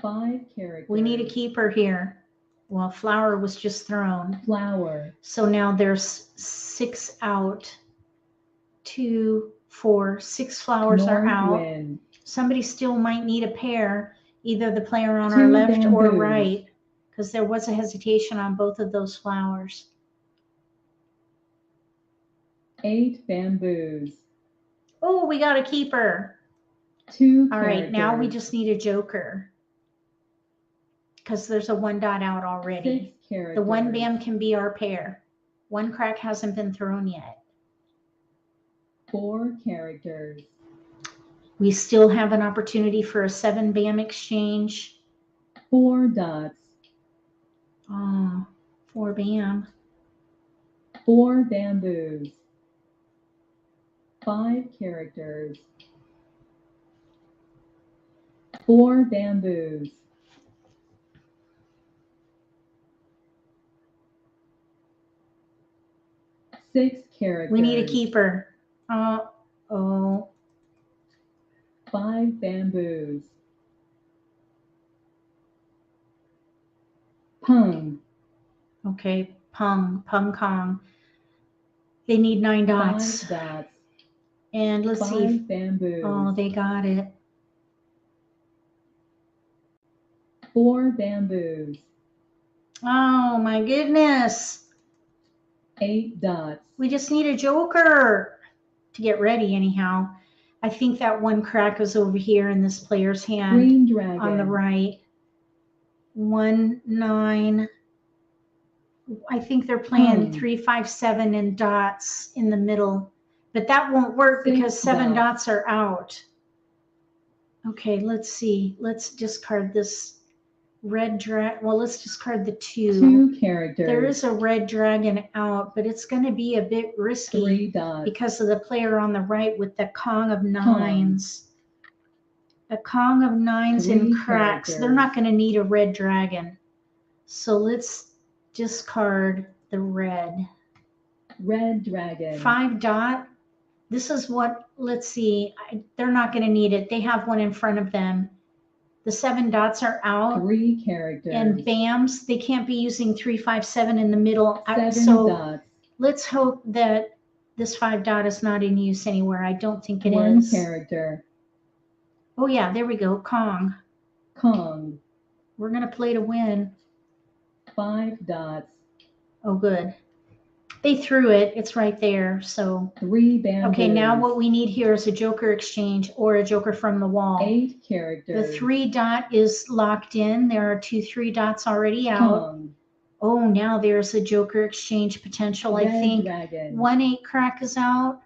5 characters. We need a keeper here. Well, flower was just thrown. Flower. So now there's 6 out. 2, 4, 6 flowers are North out. wind. Somebody still might need a pair, either the player on 2 our left or bamboos. right, because there was a hesitation on both of those flowers. 8 bamboos. Oh, we got a keeper. 2 All characters. right, now we just need a joker, because there's a 1 dot out already. 6 characters. The 1 bam can be our pair. 1 crack hasn't been thrown yet. 4 characters. We still have an opportunity for a 7 bam exchange. 4 dots. Oh, 4 bam. 4 bamboos. 5 characters. 4 bamboos. 6 characters. We need a keeper. Oh. 5 bamboos. Pung. Okay, pung kong. They need 9 dots. 5 dots. And let's 5 see. bamboos. Oh, they got it. 4 bamboos. Oh my goodness. 8 dots. We just need a joker to get ready anyhow. I think that 1 crack is over here in this player's hand. Green dragon. On the right. 1, 9. I think they're playing 3, 5, 7 and dots in the middle, but that won't work 6 because 7 dots. dots are out. Okay, let's see. Let's discard this red dragon. Well, let's discard the 2. 2 characters. There is a red dragon out, but it's going to be a bit risky 3 dots. because of the player on the right with the Kong of 9s. A Kong of 9s 3 and cracks. characters. They're not going to need a red dragon. So let's discard the red. Red dragon. 5 dot. This is what, let's see. They're not going to need it. They have 1 in front of them. The 7 dots are out. 3 characters. And bams, they can't be using 3, 5, 7 in the middle. 7 So dots. let's hope that this 5 dot is not in use anywhere. I don't think it 1 is. character. Oh yeah, there we go. Kong. Kong. We're going to play to win. 5 dots. Oh, good. They threw it. It's right there. So 3 bamboos. okay, now what we need here is a joker exchange or a joker from the wall. 8 characters. The 3 dot is locked in. There are 2 3 dots already out. Kong. Oh, now there's a joker exchange potential. Red I think dragon. 1 8 crack is out.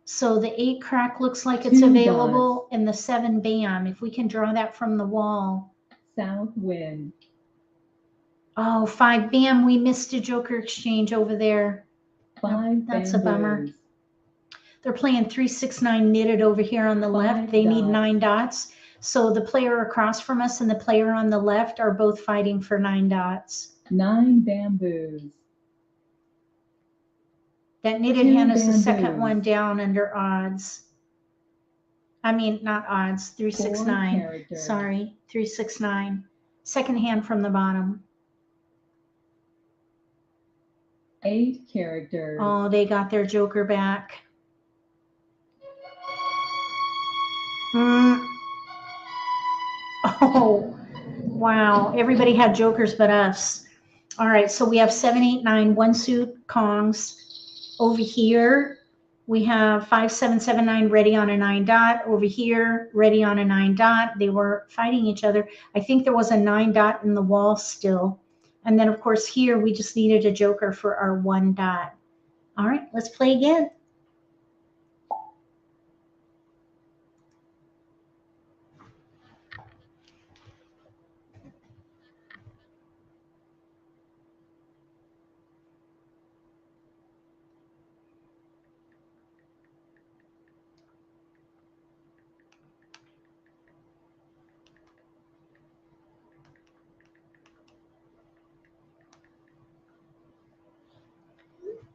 So the 8 crack looks like it's 2 available, dots. and the 7 bam. If we can draw that from the wall. South wind. Oh, 5 bam. We missed a joker exchange over there. 5 That's bamboos. a bummer. They're playing 3, 6, 9 knitted over here on the left. They need dots. 9 dots. So the player across from us and the player on the left are both fighting for 9 dots. 9 bamboos. That knitted 2 hand is the bamboos. second one down under odds. I mean, not odds, 3, 6, 4 9. characters. Sorry, 3, 6, 9. Second hand from the bottom. 8 characters. Oh, they got their joker back. Oh, wow. Everybody had jokers but us. All right, so we have 7, 8, 9, 1 suit Kongs. Over here, we have 5, 7, 7, 9 ready on a 9 dot. Over here, ready on a 9 dot. They were fighting each other. I think there was a 9 dot in the wall still. And then, of course, here we just needed a joker for our 1 dot. All right, let's play again.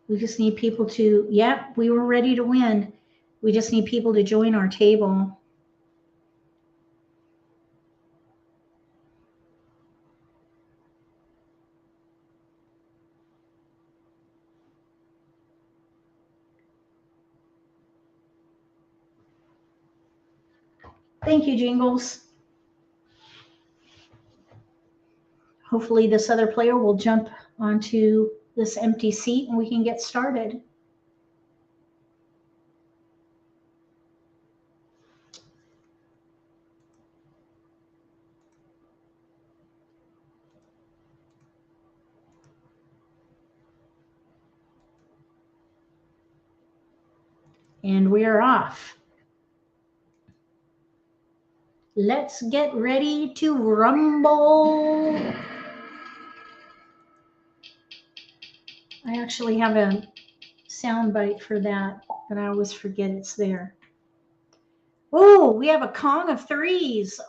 We just need people to, yep, we were ready to win. We just need people to join our table. Thank you, Jingles. Hopefully this other player will jump onto this empty seat and we can get started. And we're off. Let's get ready to rumble. I actually have a sound bite for that, but I always forget it's there. Oh, we have a Kong of threes.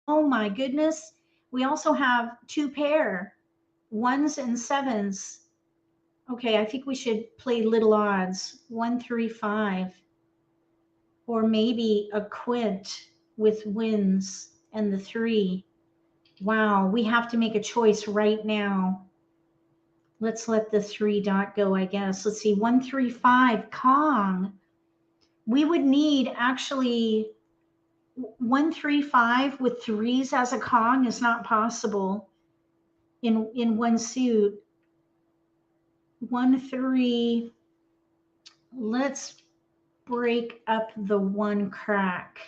Oh my goodness. We also have two pair, ones and sevens. Okay, I think we should play little odds, 1, 3, 5, or maybe a quint with wins and the 3. Wow, we have to make a choice right now. Let's let the 3 dot go, I guess. Let's see, 1, 3, 5, Kong. We would need actually 1, 3, 5 with threes as a Kong is not possible in one suit. 1, 3. Let's break up the 1 crack.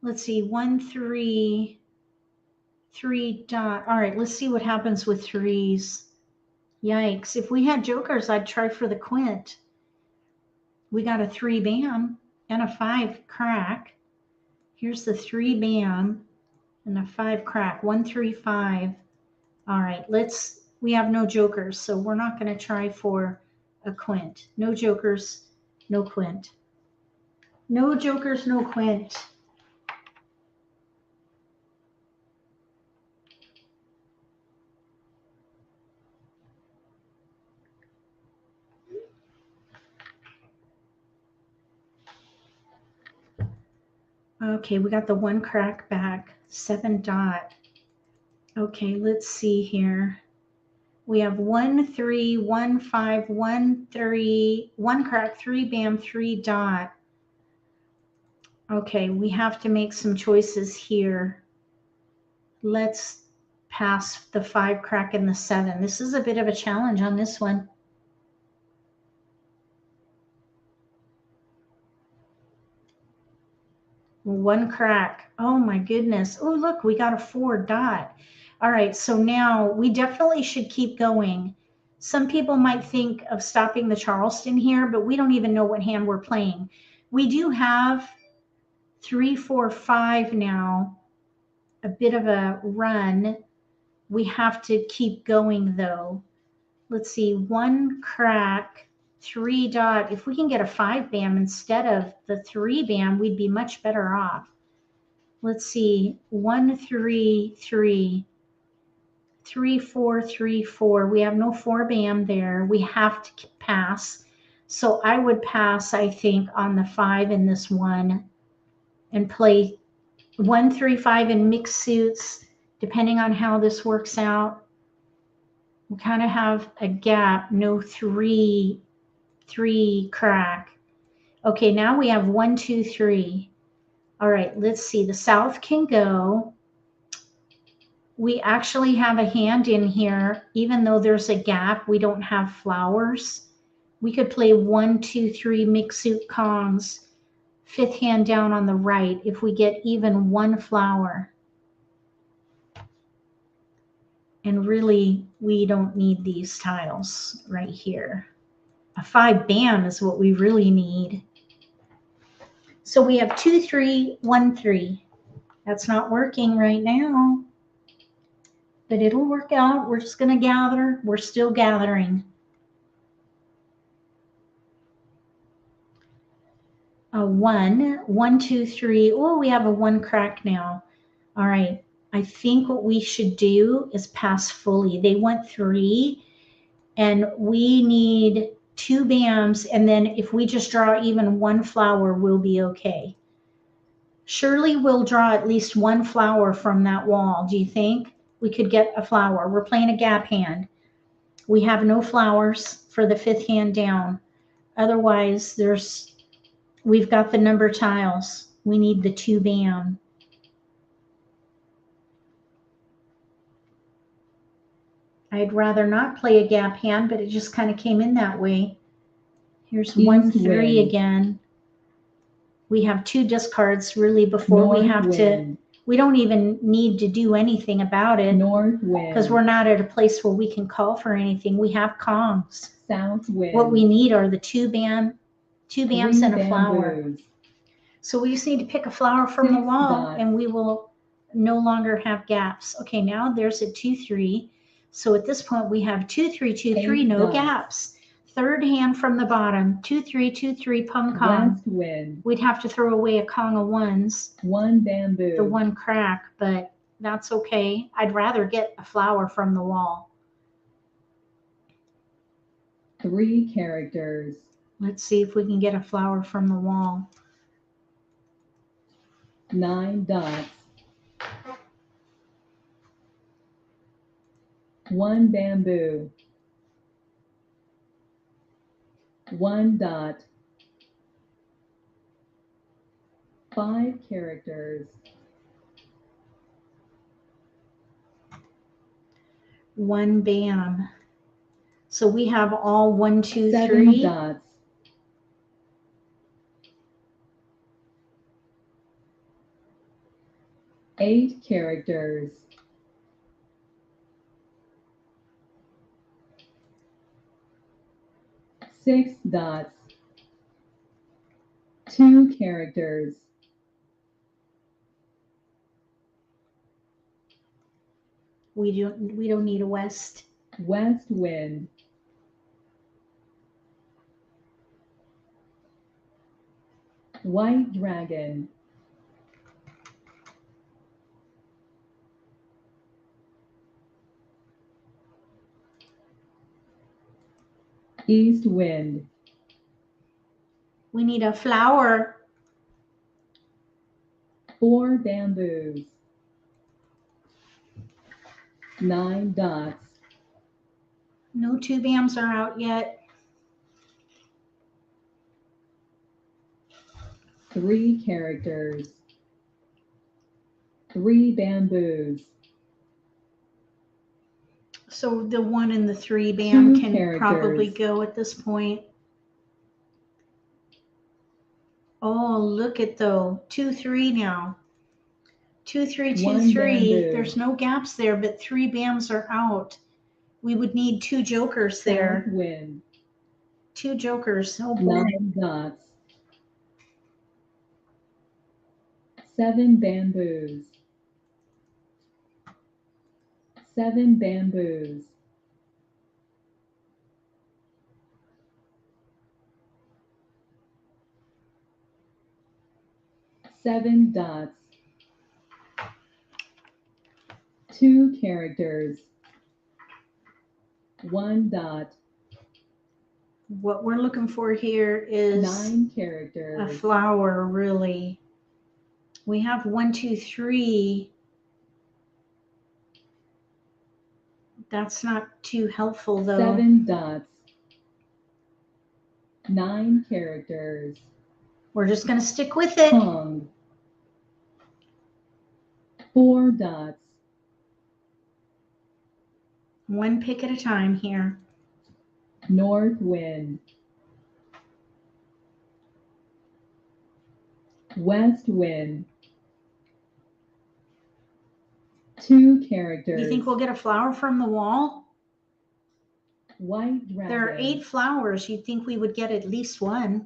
Let's see, 1, 3, 3 dot. All right, let's see what happens with threes. Yikes. If we had jokers, I'd try for the quint. We got a 3 bam and a 5 crack. Here's the 3 bam and a 5 crack. 1, 3, 5. All right, we have no jokers, so we're not going to try for a quint. No jokers, no quint. No jokers, no quint. Okay, we got the 1 crack back, 7 dot. Okay, let's see here. We have 1, 3, 1, 5, 1, 3, 1 crack, 3 bam, 3 dot. Okay, we have to make some choices here. Let's pass the 5 crack and the 7. This is a bit of a challenge on this one. One crack. Oh my goodness. Oh, look, we got a 4 dot. All right, so now we definitely should keep going. Some people might think of stopping the Charleston here, but we don't even know what hand we're playing. We do have 3, 4, 5 now, a bit of a run. We have to keep going though. Let's see, 1 crack, 3 dot. If we can get a 5 bam instead of the 3 bam, we'd be much better off. Let's see, 1, 3, 3, 3, 4, 3, 4. We have no 4 bam there. We have to pass. So I would pass, I think, on the 5 in this one and play 1, 3, 5 in mixed suits, depending on how this works out. We kind of have a gap, no 3 crack. Okay, now we have 1, 2, 3. All right, let's see. The South can go. We actually have a hand in here, even though there's a gap, we don't have flowers. We could play 1, 2, 3 mixed suit Kongs, 5th hand down on the right if we get even 1 flower. And really, we don't need these tiles right here. A 5 bam is what we really need. So we have 2, 3, 1, 3. That's not working right now, but it'll work out. We're just going to gather. We're still gathering. A 1, 1, 2, 3. Oh, we have a 1 crack now. All right. I think what we should do is pass fully. They want 3. And we need 2 bams, and then if we just draw even 1 flower, we'll be okay. Surely we'll draw at least 1 flower from that wall. Do you think we could get a flower? We're playing a gap hand. We have no flowers for the 5th hand down. Otherwise, we've got the number tiles. We need the 2 bam. I'd rather not play a gap hand, but it just kind of came in that way. Here's 1, 3 again. We have 2 discards really before we have to, we don't even need to do anything about it. North wind. Because we're not at a place where we can call for anything. We have Kongs. South wind. What we need are the 2 bams 3 and a flower. bamboos. So we just need to pick a flower from 6 the wall dots. and we will no longer have gaps. Okay, now there's a 2, 3. So at this point we have 2, 3, 2, 3, 8 no dots. gaps. 3rd hand from the bottom, 2, 3, 2, 3, pung Kong. West wind. We'd have to throw away a Kong of 1s, 1 bamboo. the 1 crack, but that's okay. I'd rather get a flower from the wall. 3 characters. Let's see if we can get a flower from the wall. 9 dots. 1 bamboo. 1 dot. 5 characters. 1 bam. So we have all 1, 2, 7 3. dots. 8 characters. 6 dots. 2 characters. We don't need a west. West wind. White dragon. East wind. We need a flower. 4 bamboos. 9 dots. No 2 bams are out yet. 3 characters. 3 bamboos. So the 1 and the 3 bam 2 can characters. probably go at this point. Oh, look at though. 2, 3 now. 2, 3, 2, 1 3. bamboo. There's no gaps there, but 3 bams are out. We would need 2 jokers there. South wind. 2 jokers. Oh boy. 9 dots. 7 bamboos. 7 bamboos. 7 dots. 2 characters. 1 dot. What we're looking for here is 9 a characters. flower, really. We have 1, 2, 3. That's not too helpful though. 7 dots. 9 characters. We're just going to stick with it. Hung. 4 dots. 1 pick at a time here. North wind. West wind. 2 characters. You think we'll get a flower from the wall? White dragon. There are 8 flowers. You'd think we would get at least 1.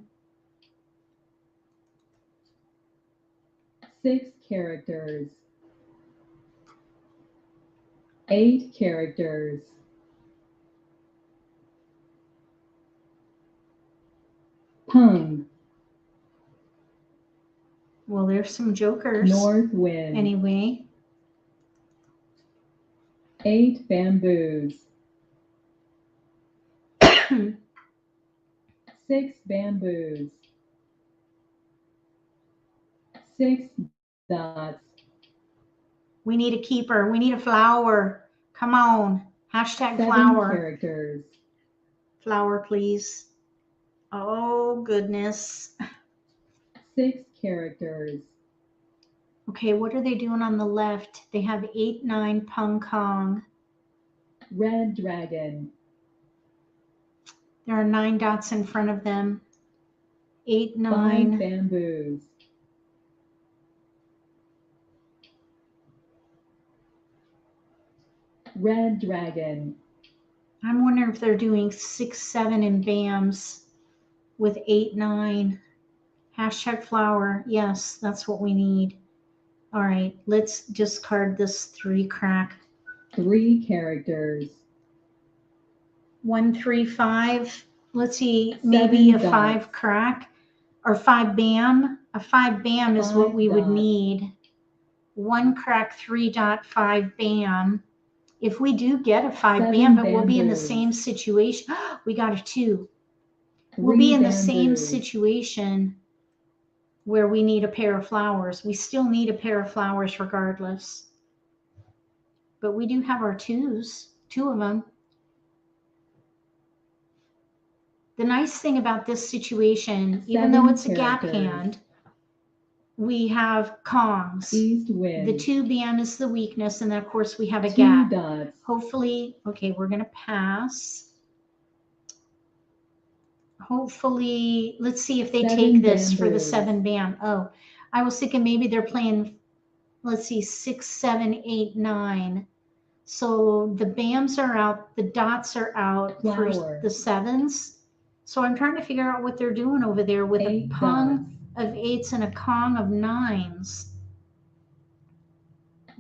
6 characters. 8 characters. Pung. Well, there's some jokers. North wind. Anyway, 8 bamboos. 6 bamboos, 6 dots, We need a keeper. We need a flower. Come on. Hashtag 7 flower. characters, Flower, please. Oh, goodness. 6 characters, Okay, what are they doing on the left? They have 8, 9, Pung Kong. red dragon, There are 9 dots in front of them. 8, 5 9. bamboos, red dragon, I'm wondering if they're doing 6, 7 in BAMs with 8, 9. Hashtag flower. Yes, that's what we need. All right, let's discard this 3 crack. 3 characters, 1, 3, 5. Let's see, maybe a 7 5 dots, crack or 5 BAM. A 5 BAM is what 5 we would dots, need. 1 crack, 3 dot, 5 BAM. If we do get a 5 7 BAM, but we'll be in the bamboos, same situation. We got a 2. 3 We'll be in the same bamboos, situation where we need a pair of flowers. We still need a pair of flowers regardless. But we do have our 2s, 2 of them. The nice thing about this situation, even though 7 it's a gap characters, hand, we have Kongs. east The wind, 2 BM is the weakness, and then of course we have a 2 gap. dots, Hopefully, okay, we're gonna pass. Hopefully, let's see if they 7 take this for the bamboos, 7 BAM. Oh, I was thinking maybe they're playing, let's see, 6, 7, 8, 9. So the BAMs are out, the dots are out for flower, the 7s. So I'm trying to figure out what they're doing over there with a 8 Pung dots, of 8s and a Kong of 9s.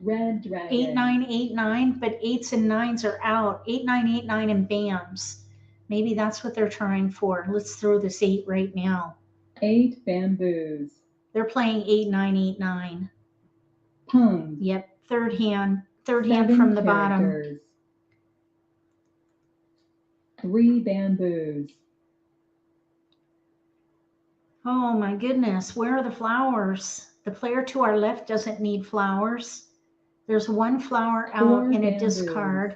red 8, dragon, 9, 8, 9, but 8s and 9s are out. 8, 9, 8, 9 and BAMs. Maybe that's what they're trying for. Let's throw this 8 right now. 8 bamboos, They're playing 8, 9, 8, 9. pung, Yep, third hand 7 from the bottom. characters, 3 bamboos, Oh my goodness, where are the flowers? The player to our left doesn't need flowers. There's 1 flower out 4 in a bamboos, discard.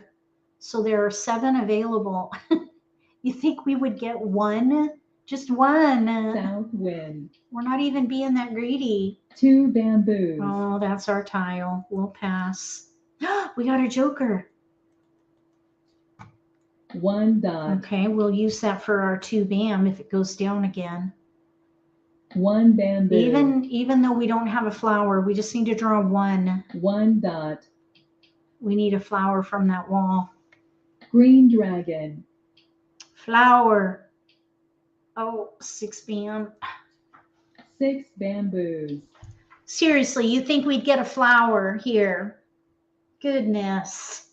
So there are 7 available. You think we would get 1? Just 1. south wind, We're not even being that greedy. 2 bamboos, Oh, that's our tile. We'll pass. We got a joker. 1 dot, Okay, we'll use that for our 2 BAM if it goes down again. 1 bamboo, Even though we don't have a flower, we just need to draw 1. 1 dot, We need a flower from that wall. green dragon, Flower. Oh, 6 BAM. 6 bamboos, Seriously, you think we'd get a flower here? Goodness.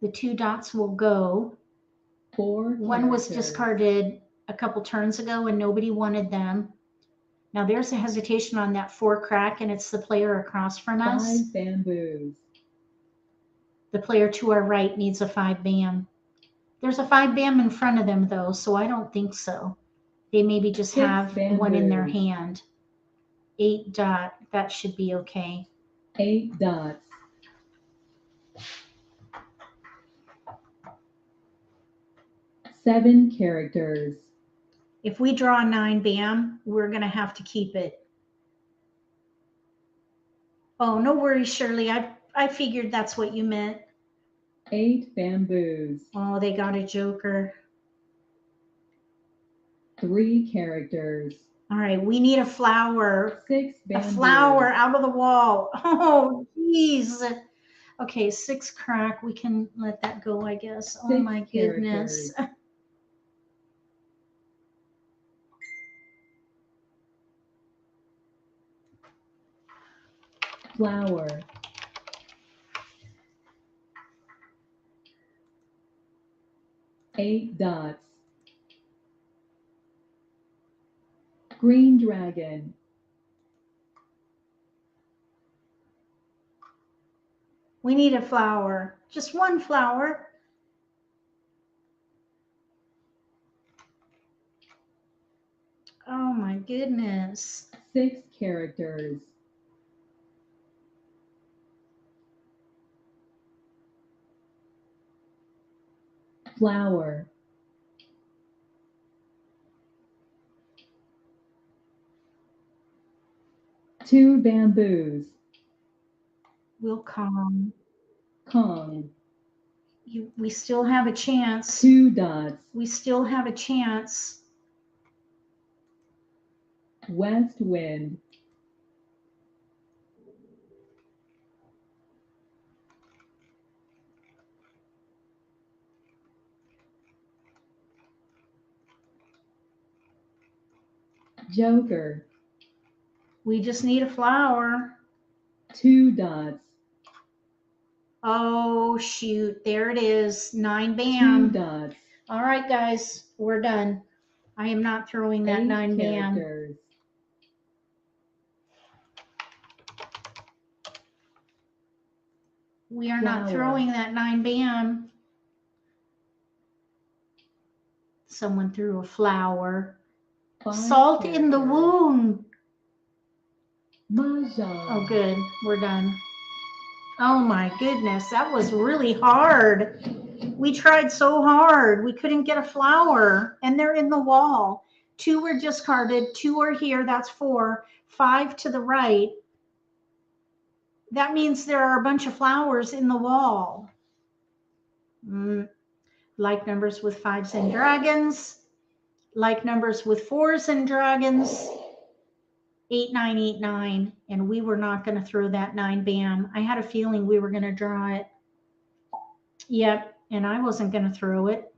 The 2 dots will go. 4 1 was characters, discarded a couple turns ago and nobody wanted them. Now there's a hesitation on that 4 crack and it's the player across from us. 5 bamboos, The player to our right needs a 5 BAM. There's a 5 BAM in front of them though, so I don't think so. They maybe just 6 have 1 in their bamboos, hand. 8 dot, that should be okay. 8 dots, 7 characters, If we draw a 9 BAM, we're gonna have to keep it. Oh, no worries, Shirley. I figured that's what you meant. 8 bamboos, Oh, they got a joker. 3 characters, All right, we need a flower. 6 A bamboos, flower out of the wall. Oh, geez. Okay, 6 crack. We can let that go, I guess. Oh 6 my goodness. characters, flower, 8 dots, green dragon, We need a flower. Just one flower. Oh my goodness. 6 characters. Flower. Two bamboos. We'll come. Kong. We still have a chance. 2 dots. We still have a chance. West wind. Joker. We just need a flower. 2 dots. Oh, shoot. There it is. 9 2 bam. dots. All right, guys. We're done. I am not throwing that 8 9 bam. characters. We are not Flower. throwing that 9 bam. Someone threw a flower. 5 Salt in the characters. wound. Mahjong. Oh, good. We're done. Oh my goodness. That was really hard. We tried so hard. We couldn't get a flower, and they're in the wall. 2 were discarded. 2 are here. That's 4. 5 to the right. That means there are a bunch of flowers in the wall. Like numbers with 5s and dragons. Like numbers with 4s and dragons. 8, 9, 8, 9. And we were not going to throw that 9 bam. I had a feeling we were going to draw it. Yep. And I wasn't going to throw it.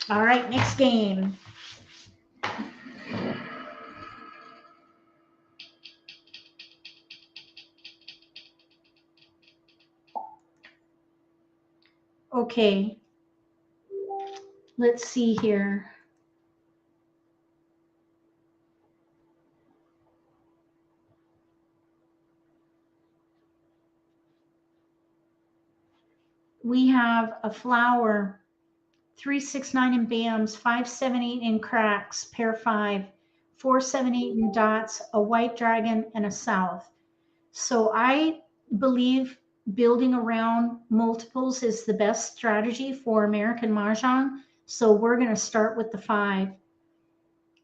All right, next game. Okay. Let's see here. We have a flower, 3, 6, 9 in bams, 5, 7, 8 in cracks, pair 5, 4, 7, 8 in dots, a white dragon, and a south. So I believe building around multiples is the best strategy for American Mah Jongg. So we're going to start with the 5.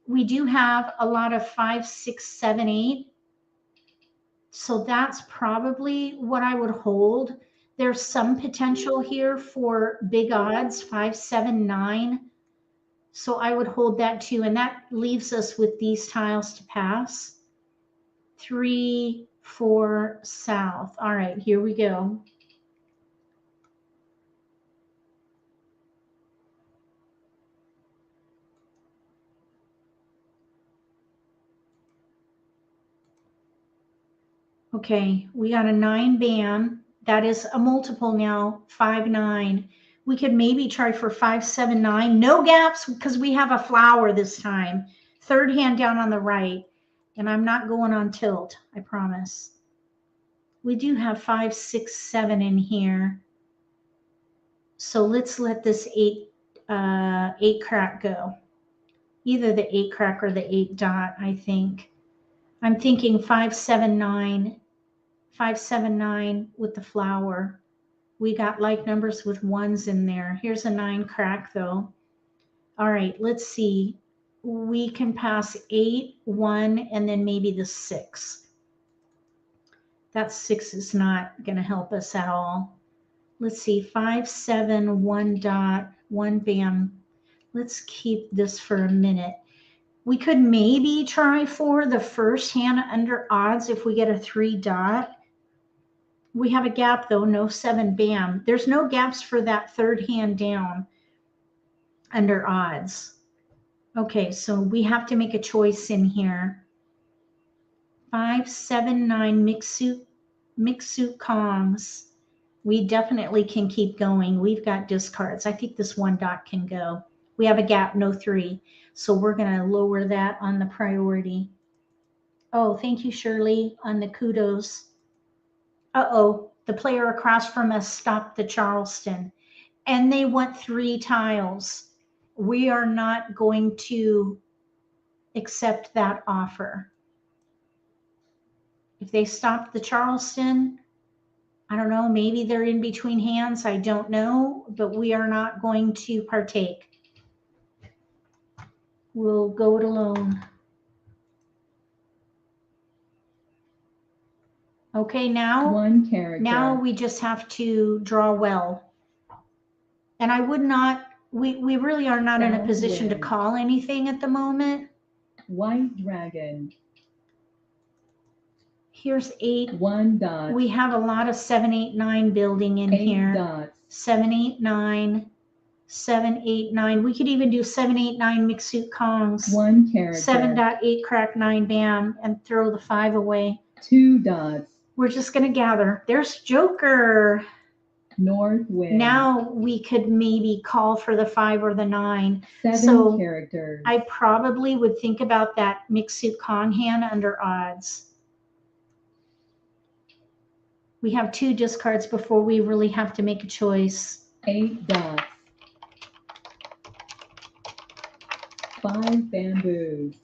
We do have a lot of 5, 6, 7, 8. So that's probably what I would hold. There's some potential here for big odds, 5, 7, 9. So I would hold that too. And that leaves us with these tiles to pass. 3, 4, south. All right, here we go. Okay, we got a 9 bam. That is a multiple now, 5, 9. We could maybe try for 5, 7, 9. No gaps because we have a flower this time. Third hand down on the right. And I'm not going on tilt, I promise. We do have 5, 6, 7 in here. So let's let this 8 crack go. Either the 8 crack or the 8 dot, I think. I'm thinking 5, 7, 9. 5, 7, 9 with the flower. We got like numbers with 1s in there. Here's a 9 crack though. All right, let's see. We can pass 8, 1, and then maybe the 6. That 6 is not going to help us at all. Let's see, 5, 7, 1 dot, 1 bam. Let's keep this for a minute. We could maybe try for the first hand under odds if we get a 3 dot. We have a gap though, no 7 bam. There's no gaps for that third hand down under odds. Okay, so we have to make a choice in here. 5, 7, 9 mixed suit Kongs. We definitely can keep going. We've got discards. I think this 1 dot can go. We have a gap, no 3. So we're going to lower that on the priority. Oh, thank you, Shirley, on the kudos. Uh-oh, the player across from us stopped the Charleston, and they want 3 tiles. We are not going to accept that offer. If they stopped the Charleston, I don't know, maybe they're in between hands, I don't know, but we are not going to partake. We'll go it alone. Okay, now 1 character. now we just have to draw well. And I would not, we really are not in a South position to wind. call anything at the moment. White dragon. Here's 8. 1 dot. We have a lot of 7, 8, 9 building in 8 here. dots. 7, 8, 9, 7, 8, 9. We could even do 7, 8, 9 mixed suit Kongs. 1 character. 7.8 crack 9 bam and throw the 5 away. 2 dots. We're just going to gather. There's Joker. North wind. Now we could maybe call for the 5 or the 9. 7 So characters. I probably would think about that mixed suit Kong hand under odds. We have 2 discards before we really have to make a choice. 8 dots. 5 bamboos.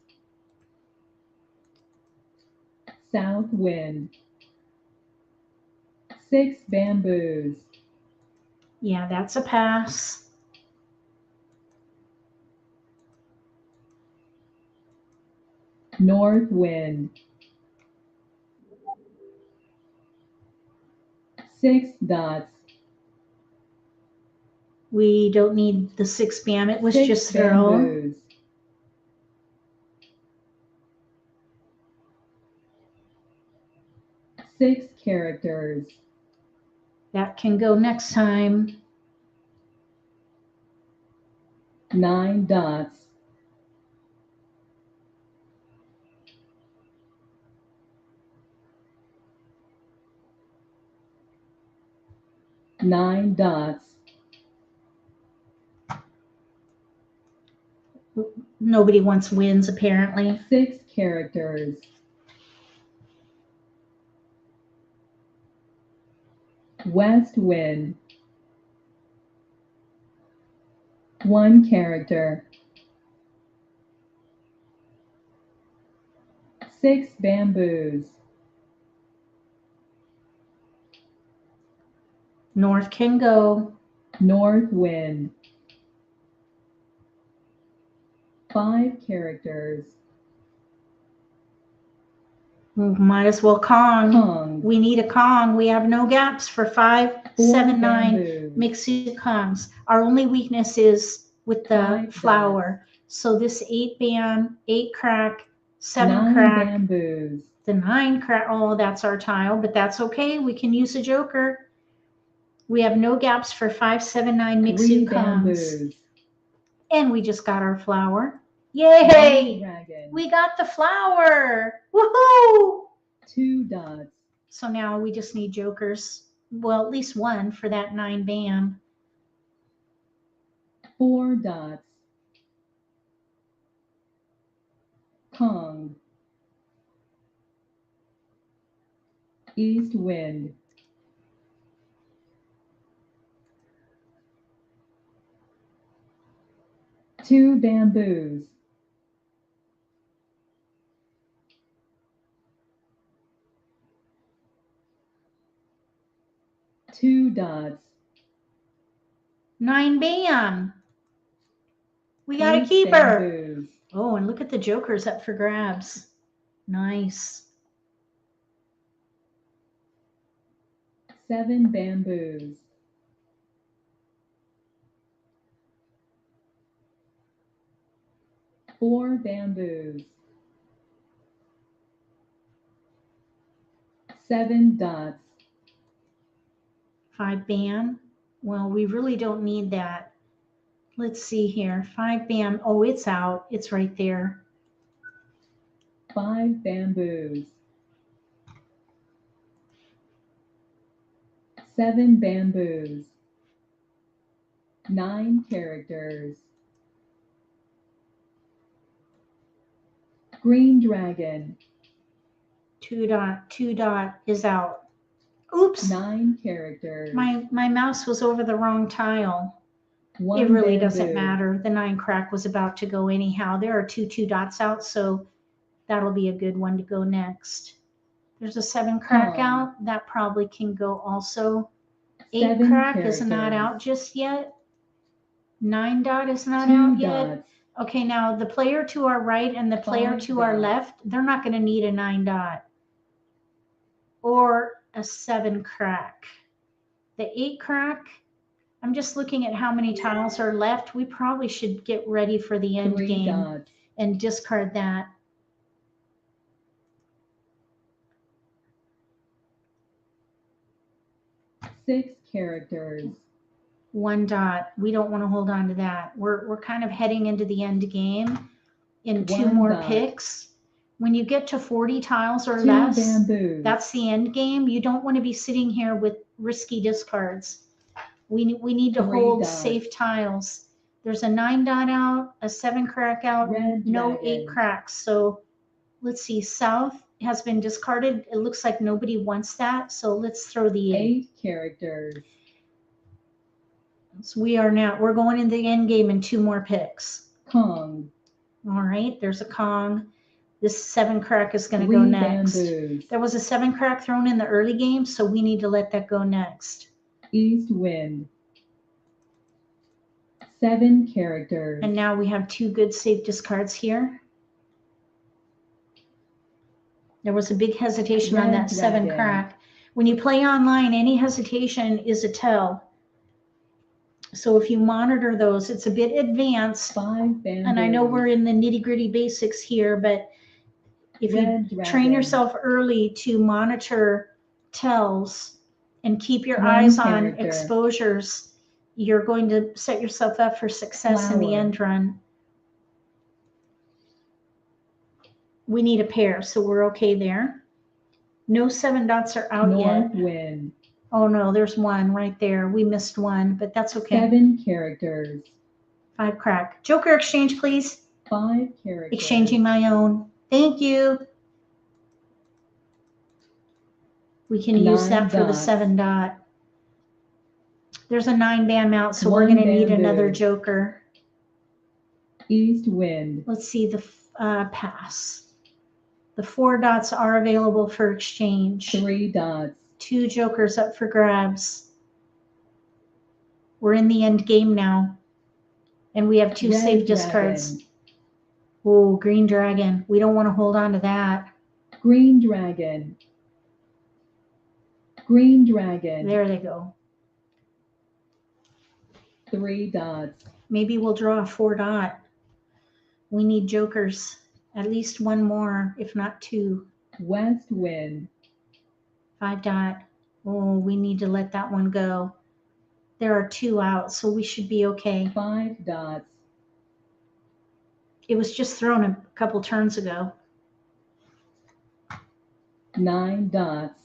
South wind. 6 bamboos. Yeah, that's a pass. North wind. 6 dots. We don't need the 6 bam. It was 6 just throw. bamboos. 6 characters. That can go next time. 9 dots. 9 dots. Nobody wants wins, apparently. 6 characters. West wind. 1 character. 6 bamboos. North can go. North wind. 5 characters. Might as well Kong. Kong. We need a Kong. We have no gaps for 5, 4 7, 9 bamboos. mixed suit Kongs. Our only weakness is with the 5 flower. So this 8 bam, 8 crack, 7 9 crack, bamboos. the 9 crack. Oh, that's our tile, but that's okay. We can use a joker. We have no gaps for 5, 7, 9 mixed 3 suit Kongs. bamboos. And we just got our flower. Yay! Dragon. We got the flower. Woohoo! 2 dots. So now we just need jokers. Well, at least 1 for that 9 bam. 4 dots. Kong. East wind. 2 bamboos. 2 dots. 9 bam. We got a 8 keeper. bamboos. Oh, and look at the jokers up for grabs. Nice. 7 bamboos. 4 bamboos. 7 dots. 5 bam. Well, we really don't need that. Let's see here. 5 bam. Oh, it's out. It's right there. 5 bamboos. 7 bamboos. 9 characters. Green dragon. 2 dot, 2 dot is out. Oops. 9 characters. My mouse was over the wrong tile. 1 It really bamboo. doesn't matter. The 9 crack was about to go anyhow. There are 2 dots out, so that'll be a good one to go next. There's a 7 crack out. That probably can go also. 8 crack is not out just yet. 9 dot is not out yet. Okay, now the player to our right and the player to our left, they're not going to need a 9 dot or a 7 crack. The 8 crack, I'm just looking at how many tiles are left. We probably should get ready for the end game and discard that. Six characters. 1 dot. We don't want to hold on to that. We're kind of heading into the end game in 2 more picks. When you get to 40 tiles or 2 less, bamboos. that's the end game. You don't want to be sitting here with risky discards. We need to 3 hold dots. safe tiles. There's a 9 dot out, a 7 crack out, no 8 cracks. So let's see, south has been discarded. It looks like nobody wants that. So let's throw the 8 characters. So we're going in the end game in 2 more picks. Kong. All right, there's a Kong. This 7 crack is going to go next. Bamboos. There was a 7 crack thrown in the early game, so we need to let that go next. East wind. 7 characters. And now we have 2 good safe discards here. There was a big hesitation on that 7 crack. When you play online, any hesitation is a tell. So if you monitor those, it's a bit advanced. 5 bamboos. And I know we're in the nitty-gritty basics here, but if you train yourself early to monitor tells and keep your eyes on exposures, you're going to set yourself up for success in the end run. We need a pair, so we're okay there. No 7 dots are out yet. North wind. Oh no, there's 1 right there. We missed 1, but that's okay. 7 characters. 5 crack. Joker exchange, please. 5 characters. Exchanging my own. Thank you. We can use that for the 7 dot. There's a 9 bam out, so we're going to need another joker. East wind. Let's see the pass. The 4 dots are available for exchange. 3 dots. 2 jokers up for grabs. We're in the end game now. And we have 2 safe discards. Oh, green dragon. We don't want to hold on to that. Green dragon. Green dragon. There they go. 3 dots. Maybe we'll draw a 4 dot. We need jokers. At least 1 more, if not 2. West wind. 5 dot. Oh, we need to let that one go. There are 2 out, so we should be okay. 5 dots. It was just thrown a couple turns ago. 9 dots.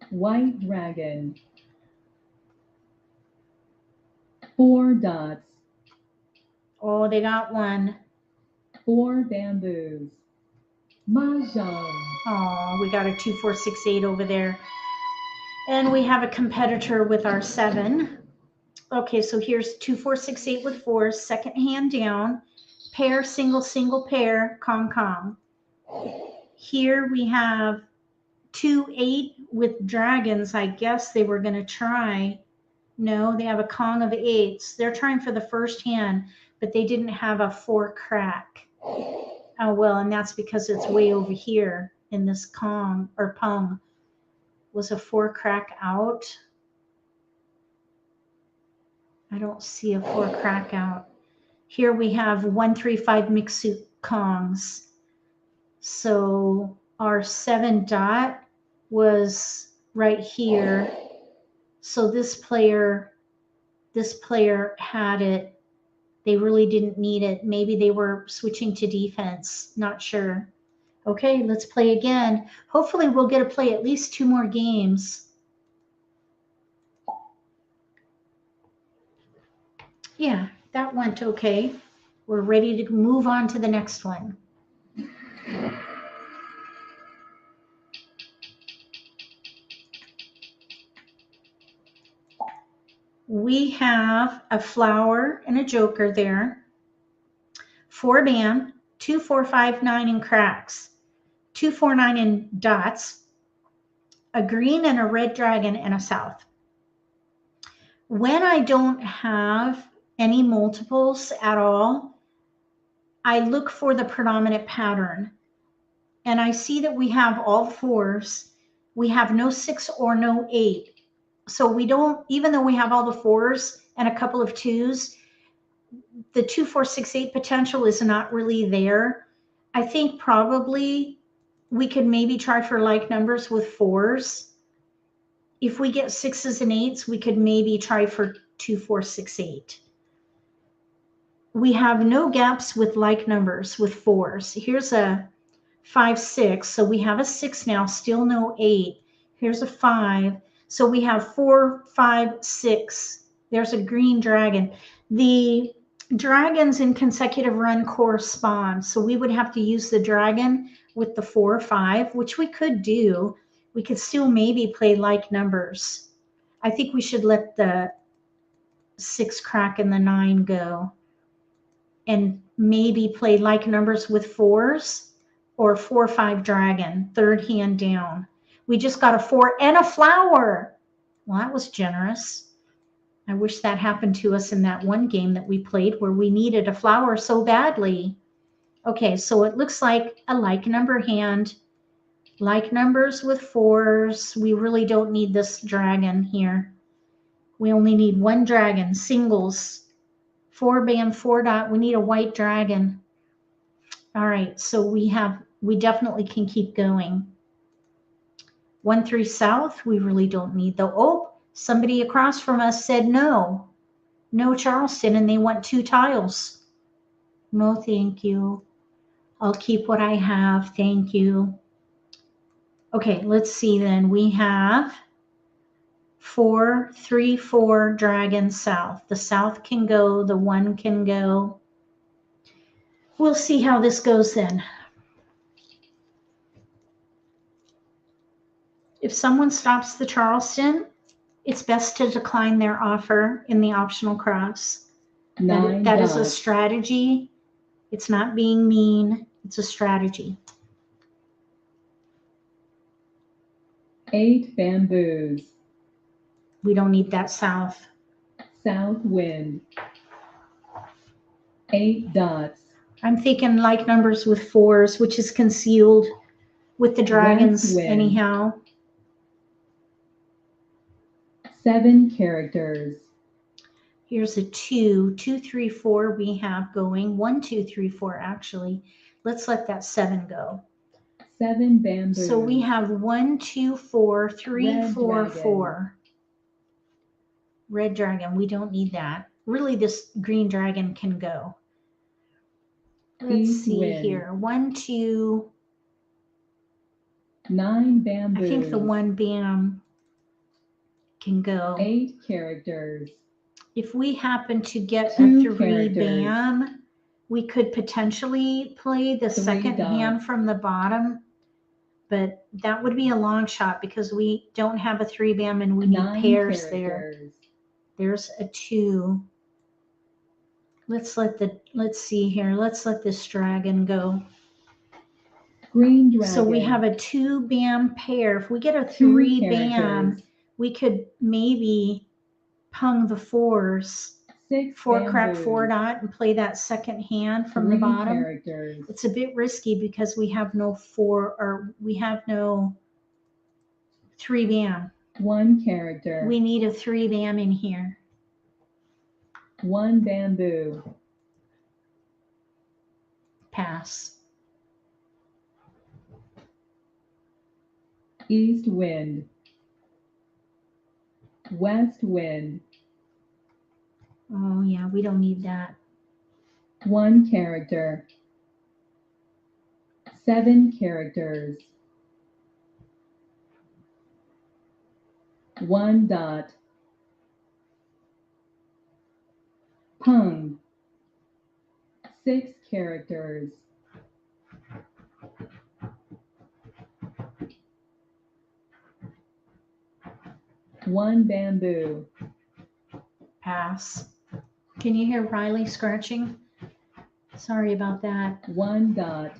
White dragon. 4 dots. Oh, they got 1. 4 bamboos. Mahjong. Oh, we got a 2, 4, 6, 8 over there. And we have a competitor with our 7. Okay, so here's 2, 4, 6, 8 with 4s, second hand down, pair, single, single, pair, Kong, Kong. Here we have 2, 8 with dragons. I guess they were going to try. No, they have a Kong of 8s. They're trying for the first hand, but they didn't have a 4 crack. Oh, well, and that's because it's way over here in this Kong or Pung. Was a 4 crack out? I don't see a 4 crack out. Here we have 1, 3, 5 mixed suit Kongs. So our 7 dot was right here. So this player had it. They really didn't need it. Maybe they were switching to defense. Not sure. Okay, let's play again. Hopefully we'll get to play at least 2 more games. Yeah, that went okay. We're ready to move on to the next one. We have a flower and a joker there. 4 bam, 2, 4, 5, 9 in cracks, 2, 4, 9 in dots, a green and a red dragon, and a south. When I don't have any multiples at all, I look for the predominant pattern. And I see that we have all 4s. We have no 6 or no 8. So we don't, even though we have all the 4s and a couple of 2s, the 2, 4, 6, 8 potential is not really there. I think probably we could maybe try for like numbers with 4s. If we get 6s and 8s, we could maybe try for 2, 4, 6, 8. We have no gaps with like numbers with 4s. Here's a 5, 6. So we have a 6 now, still no 8. Here's a 5. So we have 4, 5, 6. There's a green dragon. The dragons in consecutive run correspond. So we would have to use the dragon with the 4 or 5, which we could do. We could still maybe play like numbers. I think we should let the 6 crack and the 9 go and maybe play like numbers with 4s or 4, 5 dragon, third hand down. We just got a 4 and a flower. Well, that was generous. I wish that happened to us in that one game that we played where we needed a flower so badly. Okay, so it looks like a like number hand. Like numbers with 4s. We really don't need this dragon here. We only need 1 dragon, singles. 4 bam, 4 dot. We need a white dragon. All right, so we definitely can keep going. 1, 3 south. We really don't need though. Oh, somebody across from us said no. No Charleston, and they want 2 tiles. No, thank you. I'll keep what I have. Thank you. Okay, let's see then. We have 4, 3, 4 dragon south. The south can go, the 1 can go. We'll see how this goes then. If someone stops the Charleston, it's best to decline their offer in the optional cross. That is a strategy. It's not being mean. It's a strategy. 8 bamboos. We don't need that south. South wind. 8 dots. I'm thinking like numbers with 4s, which is concealed with the dragons anyhow. 7 characters. Here's a 2, 2, 3, 4 we have going. 1, 2, 3, 4 actually. Let's let that 7 go. 7 bamboos. So we have 1, 2, 4, 3, Red 4, dragon. 4. Red dragon, we don't need that. Really, this green dragon can go. Let's see here. 1, 2. 9 bamboos. I think the 1 bam can go. 8 characters. If we happen to get 2 a 3 characters. bam, we could potentially play the 3 second dots. hand from the bottom, but that would be a long shot because we don't have a 3 bam and we need 9 pairs characters. there. There's a 2. Let's see here. Let's let this dragon go. Green dragon. So we have a 2 bam pair. If we get a 2 3 characters. bam, we could maybe pung the 4s. 6 4 crack bamboos. 4 dot and play that second hand from 3 the bottom. characters. It's a bit risky because we have no 4 or we have no 3 bam. 1 character. We need a 3 bam in here. 1 bamboo. Pass. East wind. West wind. Oh yeah, we don't need that. 1 character. 7 characters. 1 dot. Pung. 6 characters. 1 bamboo. Pass. Can you hear Riley scratching? Sorry about that. 1 dot.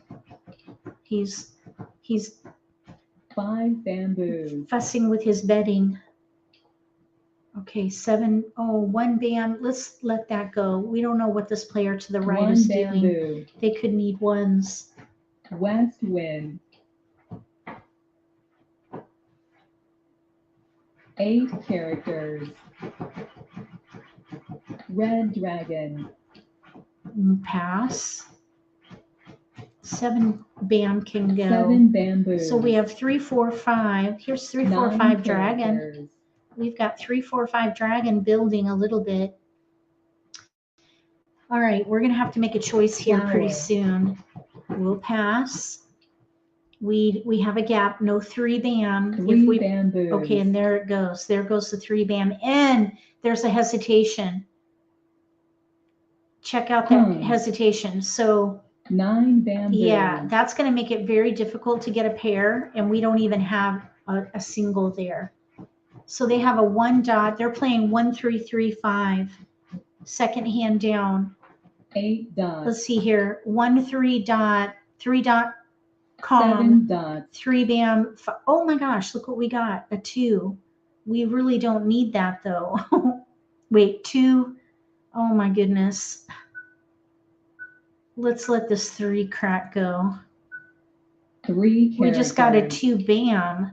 He's 5 bamboos. fussing with his bedding. Okay, 7. Oh, 1 bam. Let's let that go. We don't know what this player to the right 1 is doing. bamboo. They could need ones. West wind. 8 characters. Red dragon. Pass. 7 bam can go. 7 bamboos. So we have 3, 4, 5. Here's 3, 4, 9 5 dragon. characters. We've got 3, 4, 5 dragon building a little bit. All right, we're gonna have to make a choice here pretty Flower. soon. We'll pass. We have a gap, no 3 bam. 3 bamboos. Okay, and there it goes. There goes the 3 bam. And there's a hesitation. Check out that hesitation. So 9 bamboos. yeah, that's going to make it very difficult to get a pair, and we don't even have a single there. So they have a 1 dot. They're playing 1, 3, 3, 5. Second hand down. 8 dots. Let's see here. 1, 3 dot, 3 dot Kong. 7 dots. 3 bam. Oh my gosh, look what we got. A 2. We really don't need that though. Wait, 2. Oh my goodness. Let's let this 3 crack go. 3 characters. We just got a 2 bam.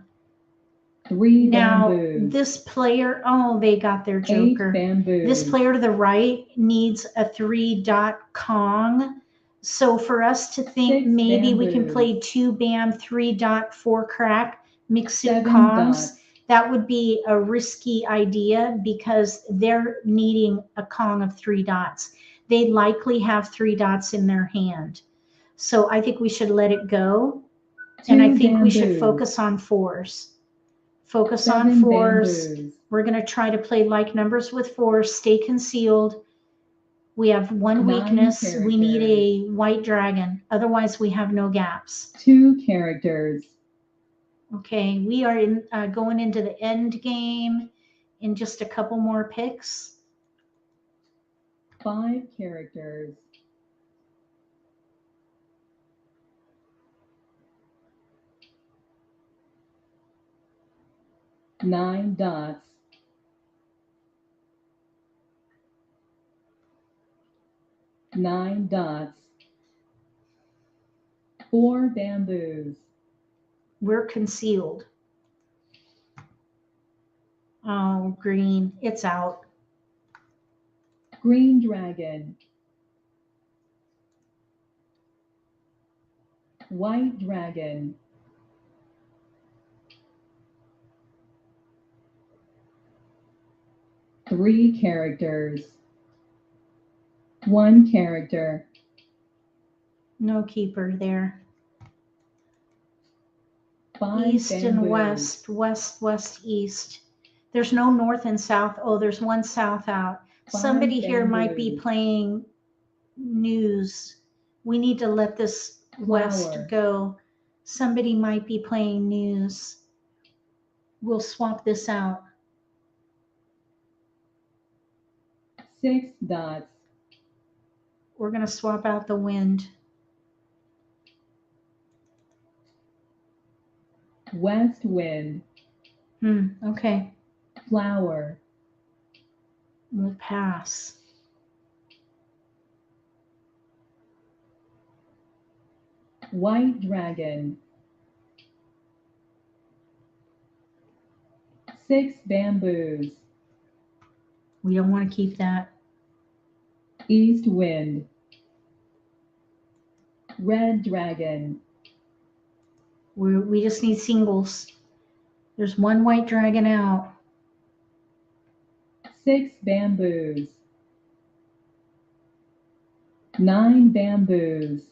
3 Now bamboos. this player, oh, they got their joker. 8 bamboos. This player to the right needs a 3 dot Kong. So for us to think 6 maybe we can bamboos. play 2 bam, 3 dot, 4 crack, mix 7 Kongs. dots. That would be a risky idea because they're needing a Kong of 3 dots. They likely have 3 dots in their hand. So I think we should let it go. And I think we should focus on 4s. Focus on 7 4s. bamboos. We're going to try to play like numbers with 4s. Stay concealed. We have 1 9 weakness. We need characters. a white dragon. Otherwise, we have no gaps. 2 characters. Okay, we are going into the end game in just a couple more picks. 5 characters. 9 dots. 9 dots. 4 bamboos. We're concealed. Oh, green. It's out. Green dragon. White dragon. Three characters. 1 character. No keeper there. 5 East and bamboos. west, west, west, east. There's no north and south. Oh, there's 1 south out. 5 Somebody here might be bamboos. playing news. We need to let this west Flower. go. Somebody might be playing news. We'll swap this out. 6 dots. We're going to swap out the wind. West wind. Okay. Flower. We'll pass. White dragon. 6 bamboos. We don't want to keep that. East wind. Red dragon. We just need singles. There's 1 white dragon out. 6 bamboos. 9 bamboos.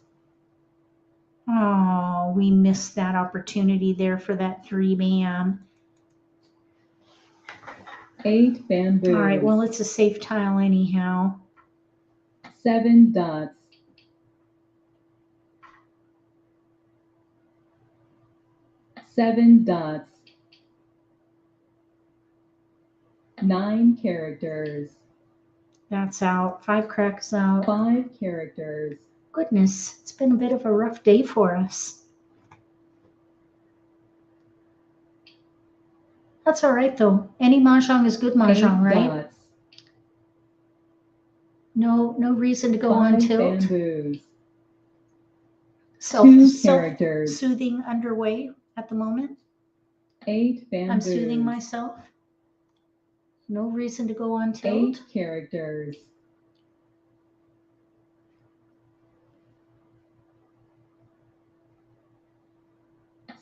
Oh, we missed that opportunity there for that 3 bam. 8 bamboos. All right, well, it's a safe tile anyhow. 7 dots. 7 dots. 9 characters. That's out. 5 cracks out. 5 characters. Goodness, it's been a bit of a rough day for us. That's all right though. Any mahjong is good 8 mahjong, right? dots. No reason to go 5 on tilt. bamboos. 2 characters. Soothing underway at the moment. 8 bamboos. I'm soothing myself. No reason to go on tilt. 8 characters.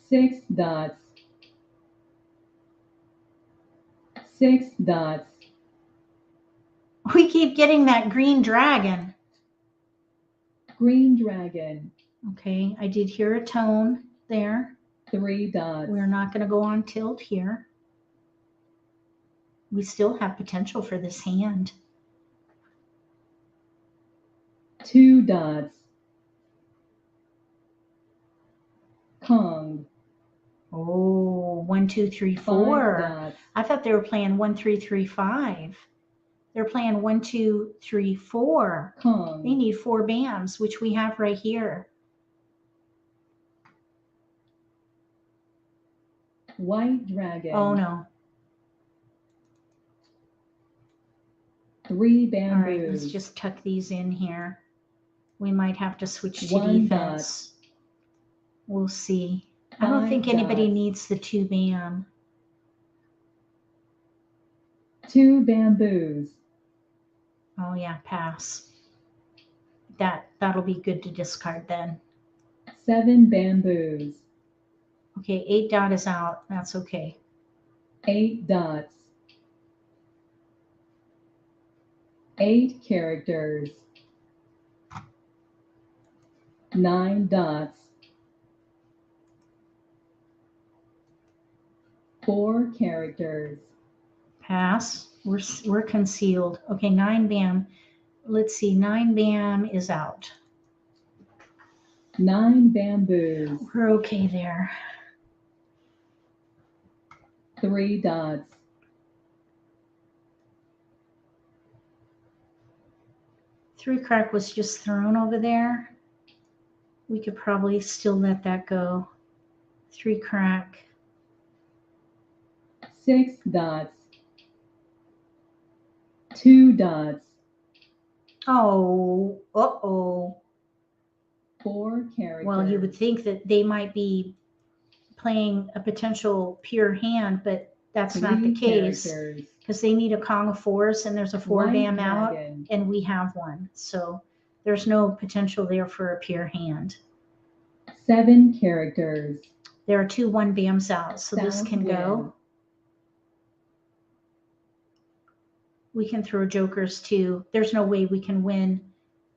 6 dots. 6 dots. We keep getting that green dragon. Green dragon. Okay, I did hear a tone there. 3 dots. We're not going to go on tilt here. We still have potential for this hand. 2 dots. Kong. Oh, 1, 2, 3, 5 4. dots. I thought they were playing 1, 3, 3, 5. They're playing 1, 2, 3, 4. Kong. They need 4 bams, which we have right here. White dragon. Oh no. 3 All bamboos. right, let's just tuck these in here. We might have to switch to 1 defense. We'll see. I don't 5 think anybody dots. needs the 2 bam. 2 bamboos. Oh yeah, pass. That'll be good to discard then. 7 bamboos. Okay, 8 dot is out. That's okay. 8 dots. 8 characters. 9 dots. 4 characters. Pass. We're concealed. Okay, 9 bam. Let's see. 9 bam is out. 9 bamboos. We're okay there. 3 dots. 3 crack was just thrown over there. We could probably still let that go. 3 crack. 6 dots. 2 dots. Oh, uh-oh. 4 characters. Well, you would think that they might be playing a potential pure hand, but that's not the 3 case characters. because they need a Kong of 4s and there's a 4 White bam out dragon. and we have one. So there's no potential there for a pure hand. 7 characters. There are 2 1 bams out, so this South can go. wind. We can throw jokers too. There's no way we can win,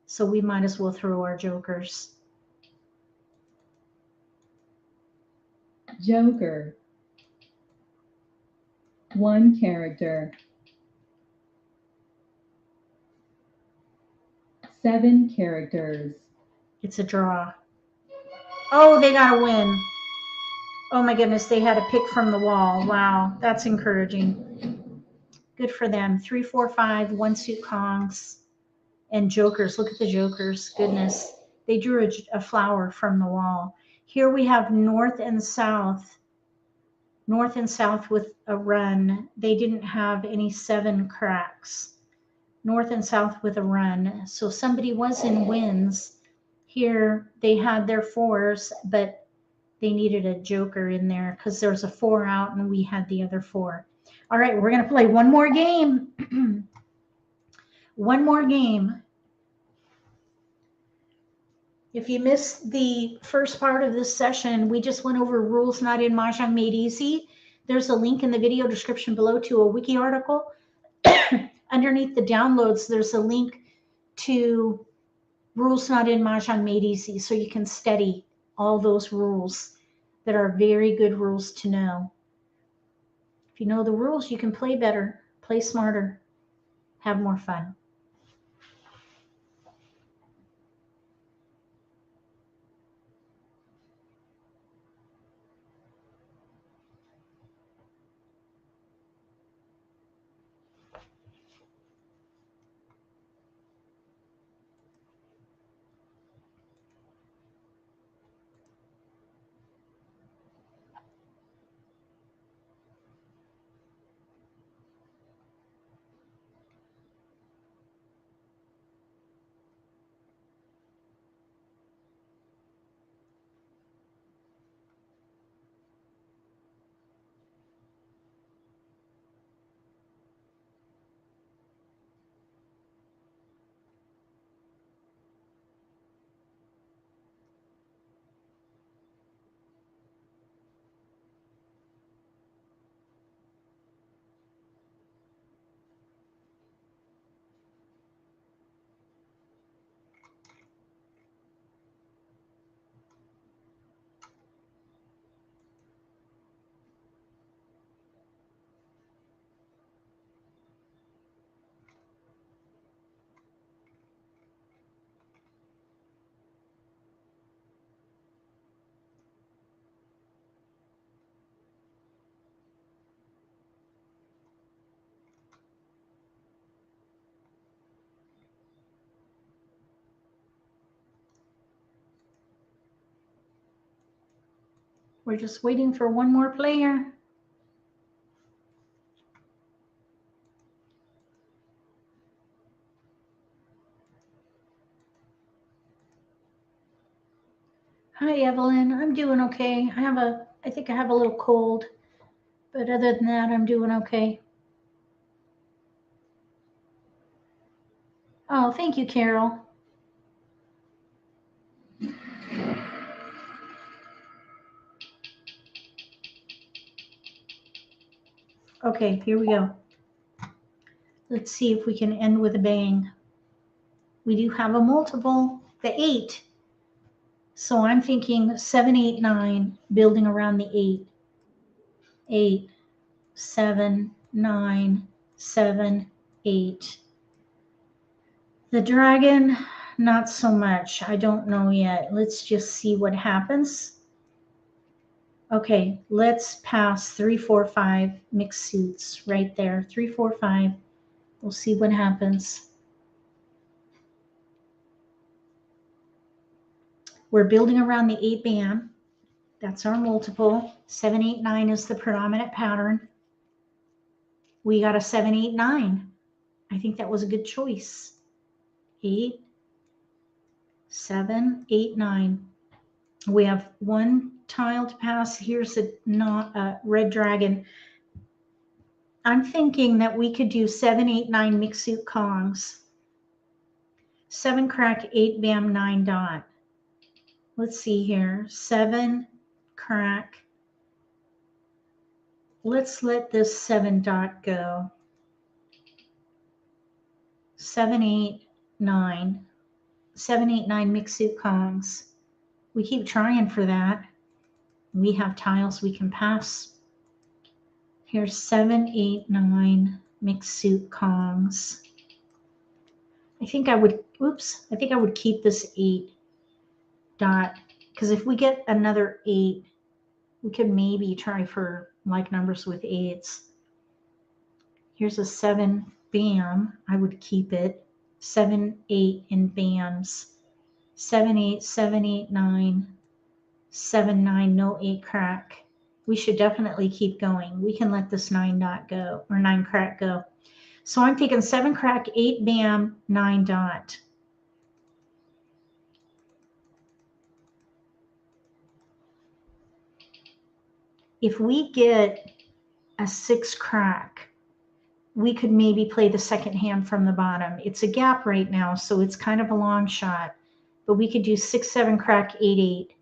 so we might as well throw our jokers. Joker. 1 character. 7 characters. It's a draw. Oh, they got a win. Oh my goodness, they had a pick from the wall. Wow, that's encouraging. Good for them. 3, 4, 5, 1 suit Kongs and jokers. Look at the jokers. Goodness. They drew a flower from the wall. Here we have north and south. North and south with a run. They didn't have any 7 cracks. North and south with a run. So somebody was in wins. Here they had their 4s, but they needed a joker in there because there's a 4 out and we had the other 4. All right, we're going to play one more game. One more game. If you missed the first part of this session, we just went over rules not in Mahjong Made Easy. There's a link in the video description below to a wiki article. Underneath the downloads, there's a link to rules not in Mahjong Made Easy, so you can study all those rules that are very good rules to know. If you know the rules, you can play better, play smarter, have more fun. We're just waiting for one more player. Hi, Evelyn. I'm doing okay. I think I have a little cold, but other than that, I'm doing okay. Oh, thank you, Carol. Okay, here we go. Let's see if we can end with a bang. We do have a multiple, the 8. So I'm thinking 7, 8, 9, building around the 8. 8, 7, 9, 7, 8. The dragon, not so much. I don't know yet. Let's just see what happens. Okay, let's pass 3, 4, 5 mixed suits right there. 3, 4, 5. We'll see what happens. We're building around the 8 band. That's our multiple. 7, 8, 9 is the predominant pattern. We got a 7, 8, 9. I think that was a good choice. 8, 7, 8, 9. We have one tile to pass. Here's a red dragon. I'm thinking that we could do 7, 8, 9 mixed suit Kongs. 7 crack, 8 bam, 9 dot. Let's see here. 7 crack. Let's let this 7 dot go. 7, 8, 9. 7, 8, 9 mixed suit Kongs. We keep trying for that. We have tiles we can pass. Here's 7, 8, 9 mixed suit Kongs. I think I would keep this 8 dot, because if we get another 8, we could maybe try for like numbers with 8s. Here's a 7 bam. I would keep it. 7, 8 in bams. 7, 8, 7, 8, 9. 7, 9, no 8 crack. We should definitely keep going. We can let this 9 dot go, or 9 crack go. So I'm thinking 7 crack, 8 bam, 9 dot. If we get a 6 crack, we could maybe play the second hand from the bottom. It's a gap right now, so it's kind of a long shot. But we could do 6, 7 crack, 8, 8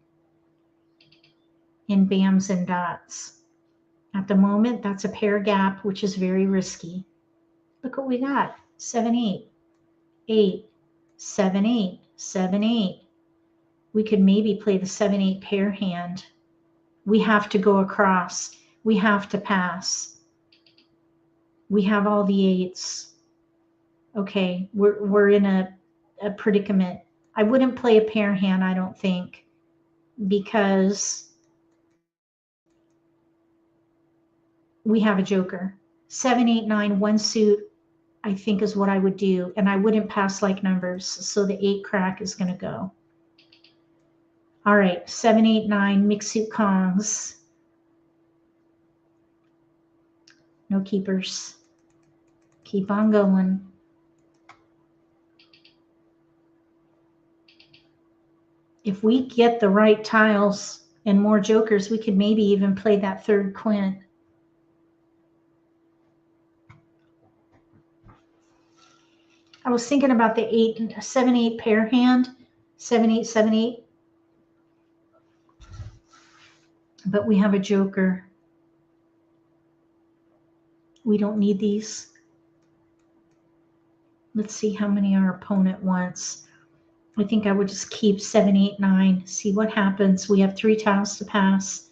in bams and dots. At the moment, that's a pair gap, which is very risky. Look what we got. 7, 8, 8, 7, 8, 7, 8. We could maybe play the 7, 8 pair hand. We have to go across. We have to pass. We have all the 8s. Okay, we're in a predicament. I wouldn't play a pair hand, I don't think, because we have a joker. 7, 8, 9, one suit, I think is what I would do. And I wouldn't pass like numbers. So the 8 crack is going to go. All right, 7, 8, 9, mixed suit Kongs. No keepers. Keep on going. If we get the right tiles and more jokers, we could maybe even play that third quint. I was thinking about the 7, 8 pair hand, 7, 8, 7, 8. But we have a joker. We don't need these. Let's see how many our opponent wants. I think I would just keep 7, 8, 9, see what happens. We have 3 tiles to pass.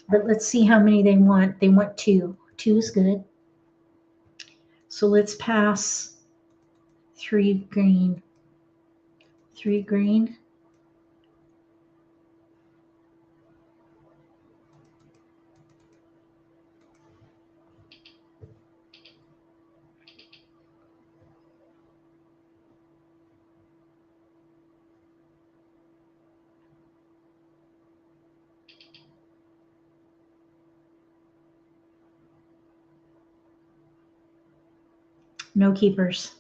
But let's see how many they want. They want 2. 2 is good. So let's pass 3 green. 3 green. No keepers.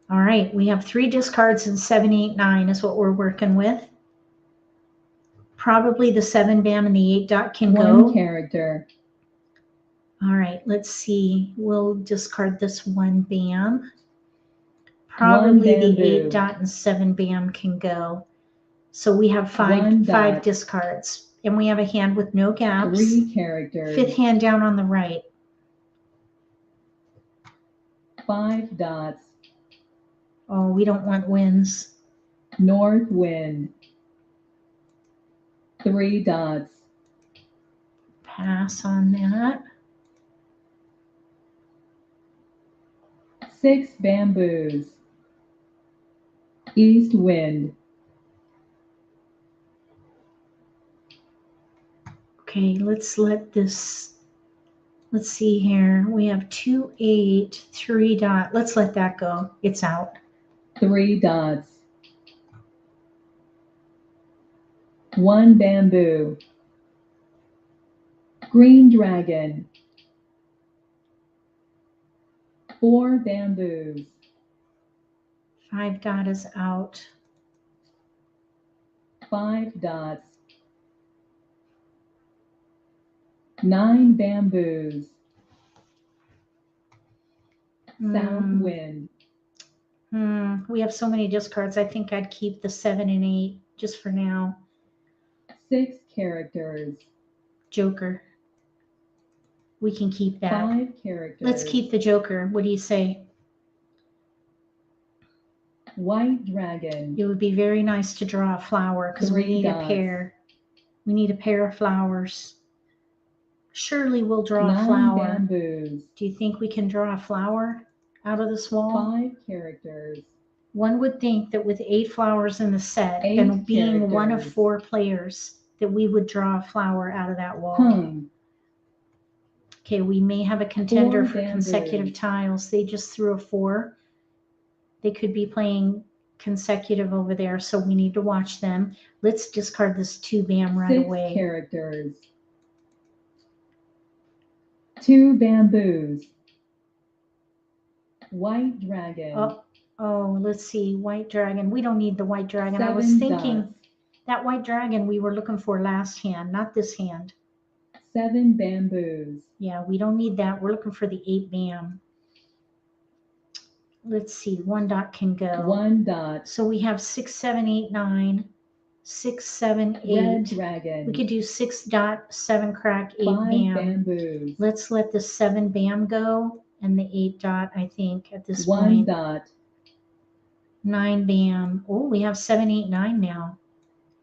All right, we have 3 discards and 7, 8, 9 is what we're working with. Probably the 7 bam and the 8 dot can go. One character. All right, let's see. We'll discard this 1 bam. Probably the 8 dot and 7 bam can go. So we have 5 discards. And we have a hand with no gaps. 3 characters. 5th hand down on the right. 5 dots. Oh, we don't want winds. North wind. 3 dots. Pass on that. 6 bamboos. East wind. Okay, let's let this, let's see here. We have 2, 8, 3 dot. Let's let that go. It's out. 3 dots. 1 bamboo. Green dragon. 4 bamboos. 5 dot is out. 5 dots. 9 bamboos. South wind. We have so many discards. I think I'd keep the 7 and 8 just for now. 6 characters. Joker. We can keep that. 5 characters. Let's keep the Joker. What do you say? White dragon. It would be very nice to draw a flower because we 3 need dots. a pair. We need a pair of flowers. Surely we'll draw a 9 flower. bamboos. Do you think we can draw a flower out of this wall? 5 characters. One would think that with 8 flowers in the set 8 and being one of characters. 4 players that we would draw a flower out of that wall. Hung. Okay, we may have a contender 4 for consecutive bamboos. tiles. They just threw a 4. They could be playing consecutive over there, so we need to watch them. Let's discard this 2 bam right 6 away. characters. 2 bamboos. White dragon. Oh, let's see. White dragon. We don't need the white dragon. I was 7 thinking dots. that white dragon we were looking for last hand, not this hand. 7 bamboos. Yeah, we don't need that. We're looking for the 8 bam. Let's see. 1 dot can go. 1 dot. So we have 6, 7, 8, 9, 6, 7, 8. Red dragon. We could do 6 dot, 7 crack, 8 5 bam. bamboos. Let's let the 7 bam go and the 8 dot, I think, at this 1 point. dot. 9 bam. Oh, we have 7, 8, 9 now.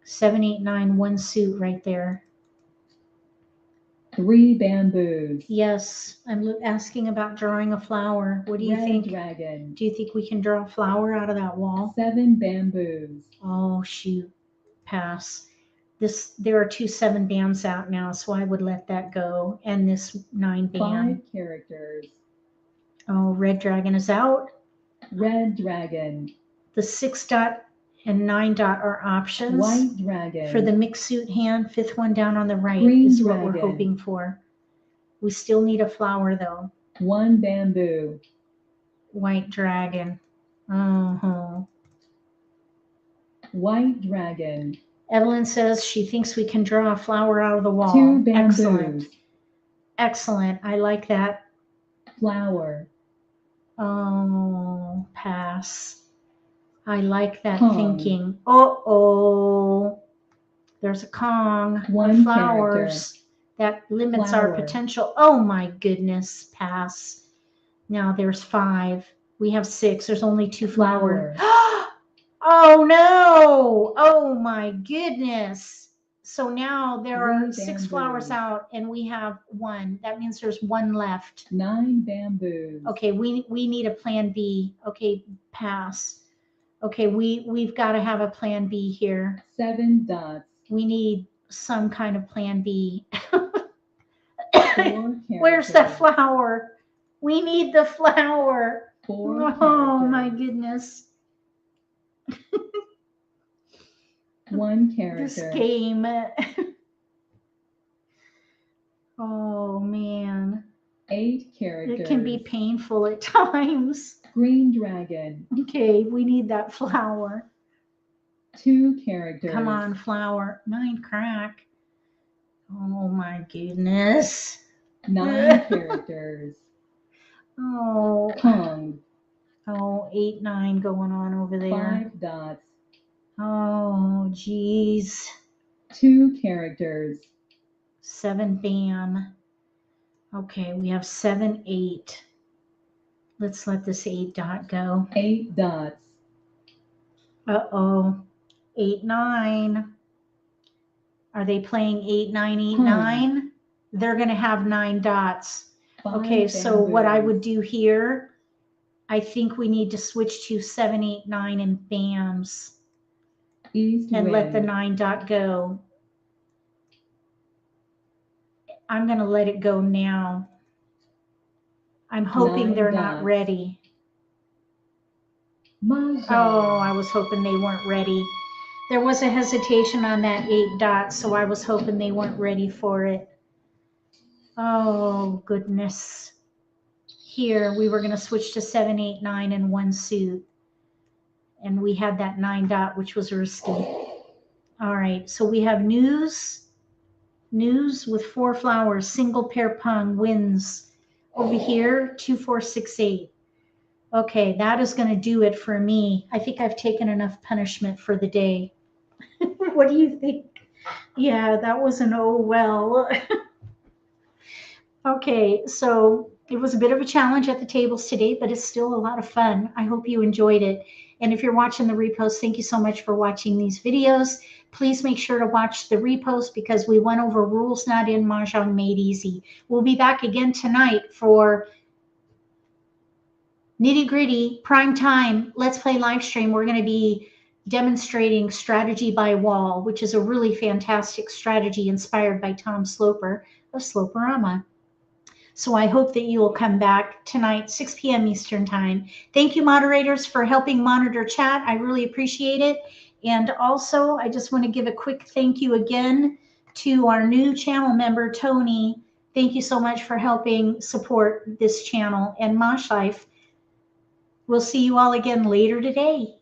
7, 8, 9, 1 suit right there. 3 bamboos. Yes, I'm asking about drawing a flower. What do you Red think? dragon. Do you think we can draw a flower out of that wall? 7 bamboos. Oh, shoot. Pass. There are 2 7 bams out now, so I would let that go. And this 9 bam. 5 characters. Oh, red dragon is out. Red dragon. The 6 dot and 9 dot are options. White dragon. For the mixed suit hand, 5th one down on the right Green is what we're dragon. hoping for. We still need a flower though. 1 bamboo. White dragon. Uh-huh. White dragon. Evelyn says she thinks we can draw a flower out of the wall. 2 bamboos. Excellent. Excellent. I like that. Flower. Oh, pass. I like that Kong. thinking. Uh-oh. There's a Kong. 1 flowers. That limits our Flower. potential. Oh my goodness. Pass. Now there's 5. We have 6. There's only 2 flowers. Oh no. Oh my goodness. So now there are 3 6 flowers bamboos. out and we have 1. That means there's 1 left. 9 bamboos. Okay, we need a plan B. Okay, pass. Okay, we've got to have a plan B here. 7 dots. We need some kind of plan B. 4 Where's the flower? We need the flower. 4 Oh my characters. goodness. 1 character. This game. Oh man. 8 characters. It can be painful at times. Green dragon. Okay, we need that flower. 2 characters. Come on, flower. 9 crack. Oh my goodness. 9 characters. Oh. Kong. Oh, 8, 9 going on over there. 5 dots. Oh, geez. 2 characters. 7 bam. Okay, we have 7, 8. Let's let this 8 dot go. 8 dots. Uh-oh. 8, 9. Are they playing 8, 9, 8, 9? They're going to have 9 dots. 5 Okay, so what I bamboos. would do here, I think we need to switch to 7, 8, 9 and bams. East And wind. let the 9 dot go. I'm going to let it go now. I'm hoping 9 they're dots. not ready. Mahjong. Oh, I was hoping they weren't ready. There was a hesitation on that 8 dots, so I was hoping they weren't ready for it. Oh, goodness. Here, we were going to switch to 7, 8, 9 in one suit. And we had that 9 dot, which was risky. All right, so we have news with 4 flowers, single pair pung wins. Over here, 2, 4, 6, 8. Okay, that is going to do it for me. I think I've taken enough punishment for the day. What do you think? Yeah, that was an oh well. Okay, so it was a bit of a challenge at the tables today, but it's still a lot of fun. I hope you enjoyed it. And if you're watching the repost, thank you so much for watching these videos. Please make sure to watch the repost because we went over rules not in Mahjong Made Easy. We'll be back again tonight for Nitty-Gritty Prime Time Let's Play live stream. We're going to be demonstrating strategy by wall, which is a really fantastic strategy inspired by Tom Sloper of Sloperama. So I hope that you will come back tonight, 6 p.m. Eastern Time. Thank you, moderators, for helping monitor chat. I really appreciate it. And also, I just want to give a quick thank you again to our new channel member, Tony. Thank you so much for helping support this channel and MAHJLIFE. We'll see you all again later today.